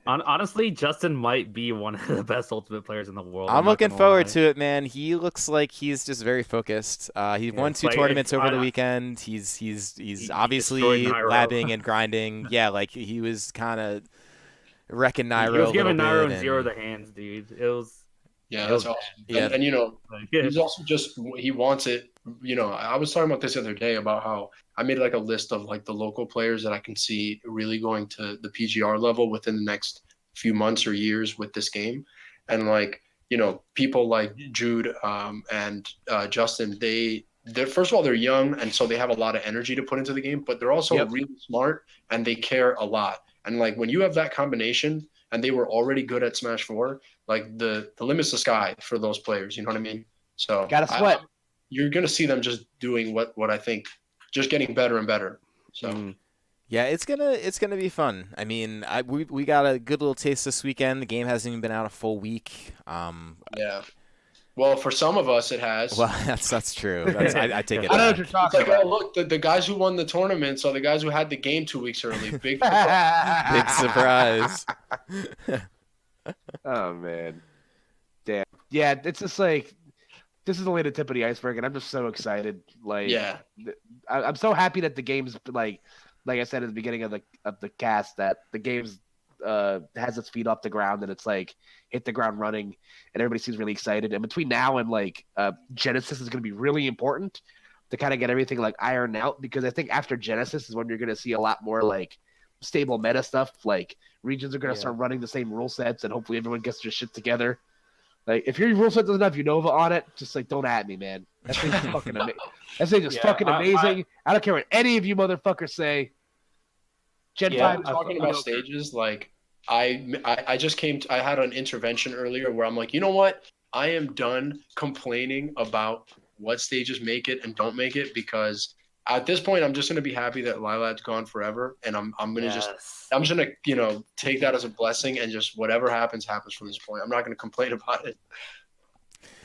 Honestly, Justin might be one of the best Ultimate players in the world. I'm not looking gonna forward lie. to it, man. He looks like he's just very focused. He won 2 like, tournaments over the I- weekend. He's He obviously destroyed Nairo. labbing and grinding. Yeah, like he was kind of wrecking Nairo He was a giving little Nairo bit. and Zero and- the hands, dude. It was Yeah, It that's was awesome. Yeah. And like, he's also just he wants it. I was talking about this the other day about how I made like a list of like the local players that I can see really going to the PGR level within the next few months or years with this game, and like people like Jude and Justin, they're first of all they're young and so they have a lot of energy to put into the game, but they're also Yep. really smart and they care a lot. And like when you have that combination, and they were already good at Smash 4, like the limit's the sky for those players. You know what I mean? So Gotta sweat. you're gonna see them just doing what I think, just getting better and better. So Yeah, it's gonna be fun. I mean, we got a good little taste this weekend. The game hasn't even been out a full week. yeah. Well, for some of us, it has. Well, that's true. I take it I know what back. you're It's talking like, about. oh look, the guys who won the tournaments are the guys who had the game 2 weeks early. Big Big surprise. Oh man, damn. Yeah, it's just like this is only the tip of the iceberg, and I'm just so excited. Like, Yeah. I'm so happy that the game's like I said at the beginning of the cast, that the game's has its feet off the ground and it's like hit the ground running, and everybody seems really excited. And between now and like Genesis is going to be really important to kind of get everything like ironed out, because I think after Genesis is when you're going to see a lot more like stable meta stuff. Like regions are going to start running the same rule sets, and hopefully everyone gets their shit together. Like if your rule set doesn't have Unova on it, just like don't at me, man. That thing's fucking amazing. That thing's just fucking amazing. I don't care what any of you motherfuckers say. Gen 5 Talking about stages, like I just I had an intervention earlier where I'm like, you know what? I am done complaining about what stages make it and don't make it, because at this point I'm just gonna be happy that Lilad's gone forever, and I'm gonna I'm just gonna take that as a blessing, and just whatever happens from this point. I'm not gonna complain about it.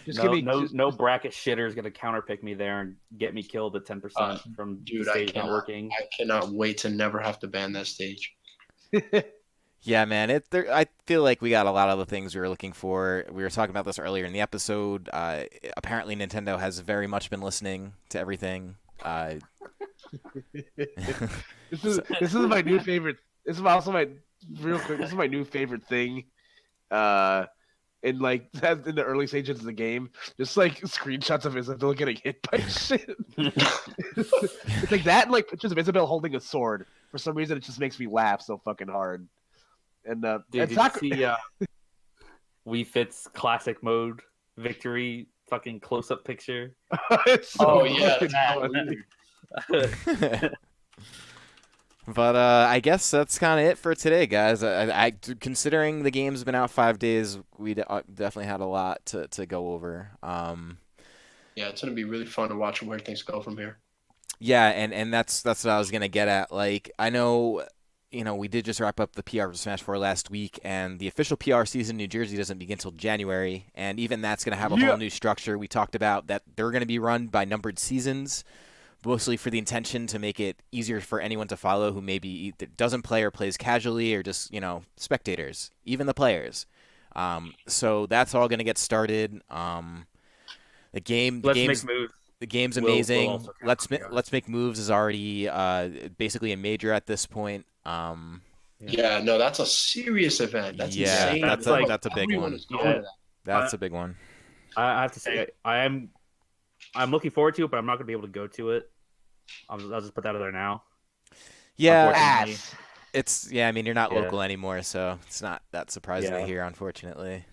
Just no, give me no bracket shitter is gonna counterpick me there and get me killed at 10% from Dude, the stage not working. I cannot wait to never have to ban that stage. Yeah, man. I feel like we got a lot of the things we were looking for. We were talking about this earlier in the episode. Apparently, Nintendo has very much been listening to everything. This is my new favorite. This is also my real quick. This is my new favorite thing. In like in the early stages of the game, just like screenshots of Isabel getting hit by shit. It's like that, and like pictures of Isabel holding a sword. For some reason, it just makes me laugh so fucking hard. And Dude, it's did not. you see Wii Fit's classic mode victory fucking close-up picture? It's so yeah, fucking funny. But I guess that's kind of it for today, guys. I considering the game's been out 5 days, we definitely had a lot to go over. Yeah, it's gonna be really fun to watch where things go from here. Yeah, and that's what I was gonna get at. Like, I know, we did just wrap up the PR for Smash 4 last week, and the official PR season in New Jersey doesn't begin until January, and even that's gonna have a whole new structure. We talked about that they're gonna be run by numbered seasons, mostly for the intention to make it easier for anyone to follow who maybe either doesn't play or plays casually, or just spectators, even the players. So that's all gonna get started. The Let's game's make moves. The game's will amazing. also count, Let's yeah. Let's Make Moves is already basically a major at this point. Yeah, no, that's a serious event. That's Yeah, insane. that's like- that's a big Everyone one. is going Yeah. to that. That's a big one. I have to say I'm looking forward to it, but I'm not gonna be able to go to it. I'll just put that out there now. Yeah, Unfortunately. Ass. it's I mean, you're not Yeah. local anymore, so it's not that surprising to Yeah. hear, unfortunately.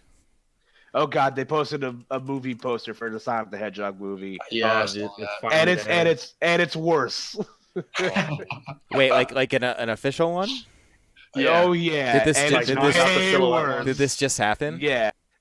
Oh God, they posted a movie poster for the Sonic the Hedgehog movie, Yeah, I Oh, saw dude, that. finally and it's there. and it's worse. Wait, like an official one? Yeah. Oh yeah, Did this and ju- it's did way this- Not the silhouette worse. one. Did this just happen?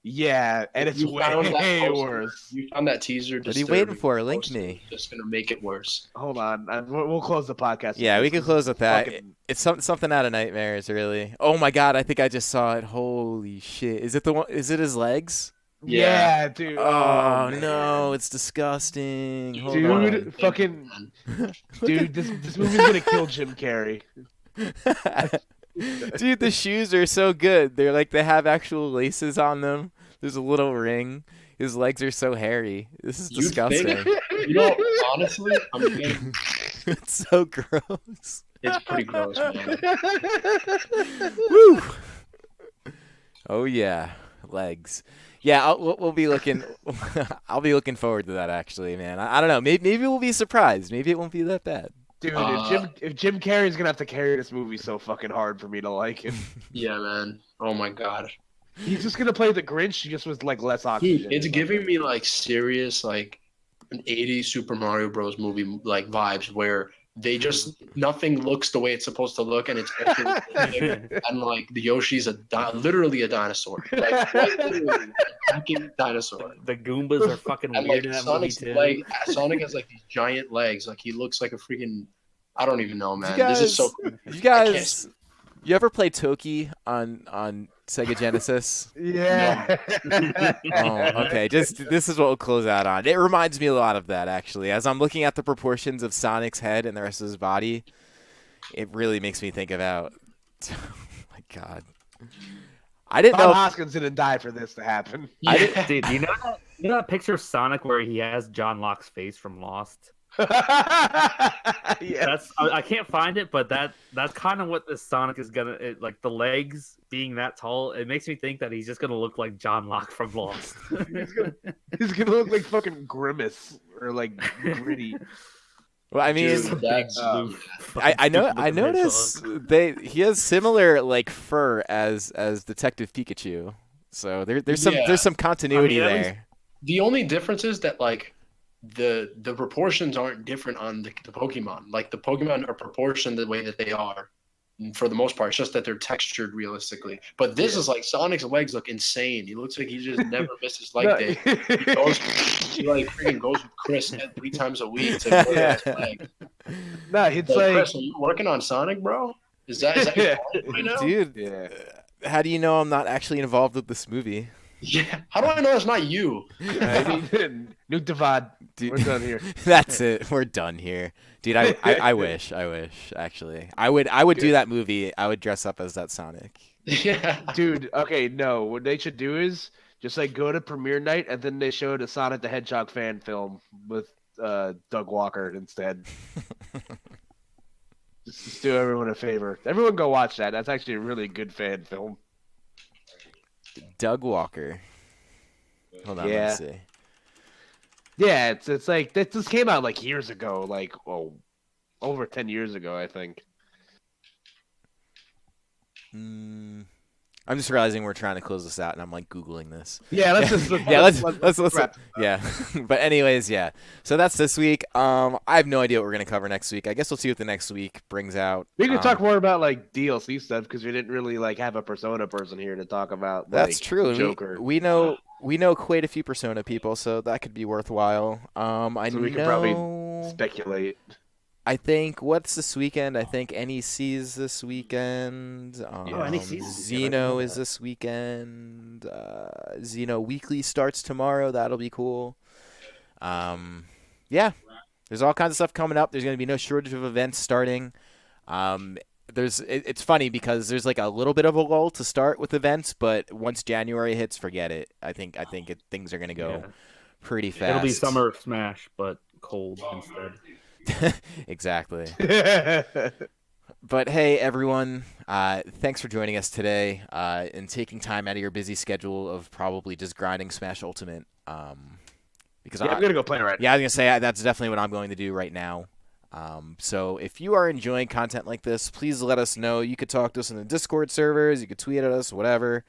Yeah, and it's You found that way poster. worse. You found that teaser. What are you waiting disturbing. for? Link Poster me. is just gonna make it worse. Hold on, we'll close the podcast. Yeah, we can close with that. Fucking- It's something out of Nightmares, really. Oh my God, I think I just saw it. Holy shit! Is it the one? Is it his legs? Yeah, dude. Oh, man. no, it's disgusting. Hold Dude, on. fucking Man. dude, this movie's gonna kill Jim Carrey. Dude, the shoes are so good. They're like they have actual laces on them. There's a little ring. His legs are so hairy. This is You disgusting. think- You know, honestly, It's so gross. it's pretty gross, man. Woo! Oh yeah, legs. Yeah, we'll be looking. I'll be looking forward to that actually, man. I don't know. Maybe we'll be surprised. Maybe it won't be that bad. Dude, if Jim Carrey's gonna have to carry this movie so fucking hard for me to like him. Yeah, man. Oh my god. He's just gonna play the Grinch, just with like less oxygen. Dude, it's giving me like serious like an 80s Super Mario Bros. Movie like vibes where they just nothing looks the way it's supposed to look, and it's and like the Yoshi's literally a dinosaur, like quite literally a fucking dinosaur. The Goombas are fucking And weird like in that movie Sonic's too. leg, Sonic has like these giant legs, like he looks like a freaking. I don't even know, man. You This is so. You guys, you ever play Toki on Sega Genesis? Yeah. Oh, okay. Just this is what we'll close out on. It reminds me a lot of that actually. As I'm looking at the proportions of Sonic's head and the rest of his body, it really makes me think about. Oh my God. I didn't Bob know. Hoskins didn't die for this to happen. Yeah. Dude, you know that picture of Sonic where he has John Locke's face from Lost? Yeah. I can't find it, but that's kind of what this Sonic is gonna like. The legs being that tall, it makes me think that he's just gonna look like John Locke from Lost. He's gonna look like fucking Grimace or like Gritty. Well, I mean, Dude, that's I noticed he has similar like fur as Detective Pikachu. So there's some continuity I mean, at there. the only difference is that like the proportions aren't different on the Pokemon. Like the Pokemon are proportioned the way that they are for the most part. It's just that they're textured realistically. But this is like Sonic's legs look insane. He looks like he just never misses leg day. He like freaking goes with Chris 3 times a week to work on his leg. No, it's Like, like Chris, are you working on Sonic, bro? Is that your plan right now? Dude, yeah. how do you know I'm not actually involved with this movie? Yeah. How do I know it's not you? Nuke Divad. Dude, We're done here. That's it. We're done here. Dude, I wish actually. I would do that movie. I would dress up as that Sonic. Yeah. Dude, okay, no. What they should do is just like go to premiere night and then they showed a Sonic the Hedgehog fan film with Doug Walker instead. Just do everyone a favor. Everyone go watch that. That's actually a really good fan film. Doug Walker. Hold on, Yeah. let's see. Yeah, it's like this came out like years ago, like over 10 years ago, I think. I'm just realizing we're trying to close this out, and I'm like Googling this. Yeah, let's just let's wrap. yeah. But anyways, yeah. So that's this week. I have no idea what we're gonna cover next week. I guess we'll see what the next week brings out. We can talk more about like DLC stuff because we didn't really like have a Persona person here to talk about. That's like, true. and Joker. We know quite a few Persona people, so that could be worthwhile. I So we could know. probably speculate. I think what's this weekend? I think NEC's this weekend. NEC's this weekend. Xeno is this weekend. Xeno Weekly starts tomorrow. That'll be cool. Yeah, there's all kinds of stuff coming up. There's going to be no shortage of events starting. It's funny because there's like a little bit of a lull to start with events, but once January hits, forget it. I think things are going to go pretty fast. It'll be summer of Smash, but cold instead. Exactly. But hey, everyone, thanks for joining us today and taking time out of your busy schedule of probably just grinding Smash Ultimate. Because I'm gonna go play right now. yeah, I was gonna say that's definitely what I'm going to do right now. So if you are enjoying content like this, please let us know. You could talk to us in the Discord servers. You could tweet at us, whatever.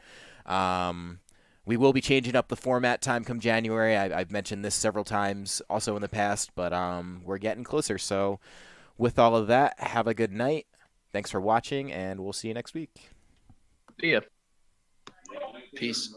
We will be changing up the format time come January. I've mentioned this several times also in the past, but we're getting closer. So with all of that, have a good night. Thanks for watching, and we'll see you next week. See ya. Peace.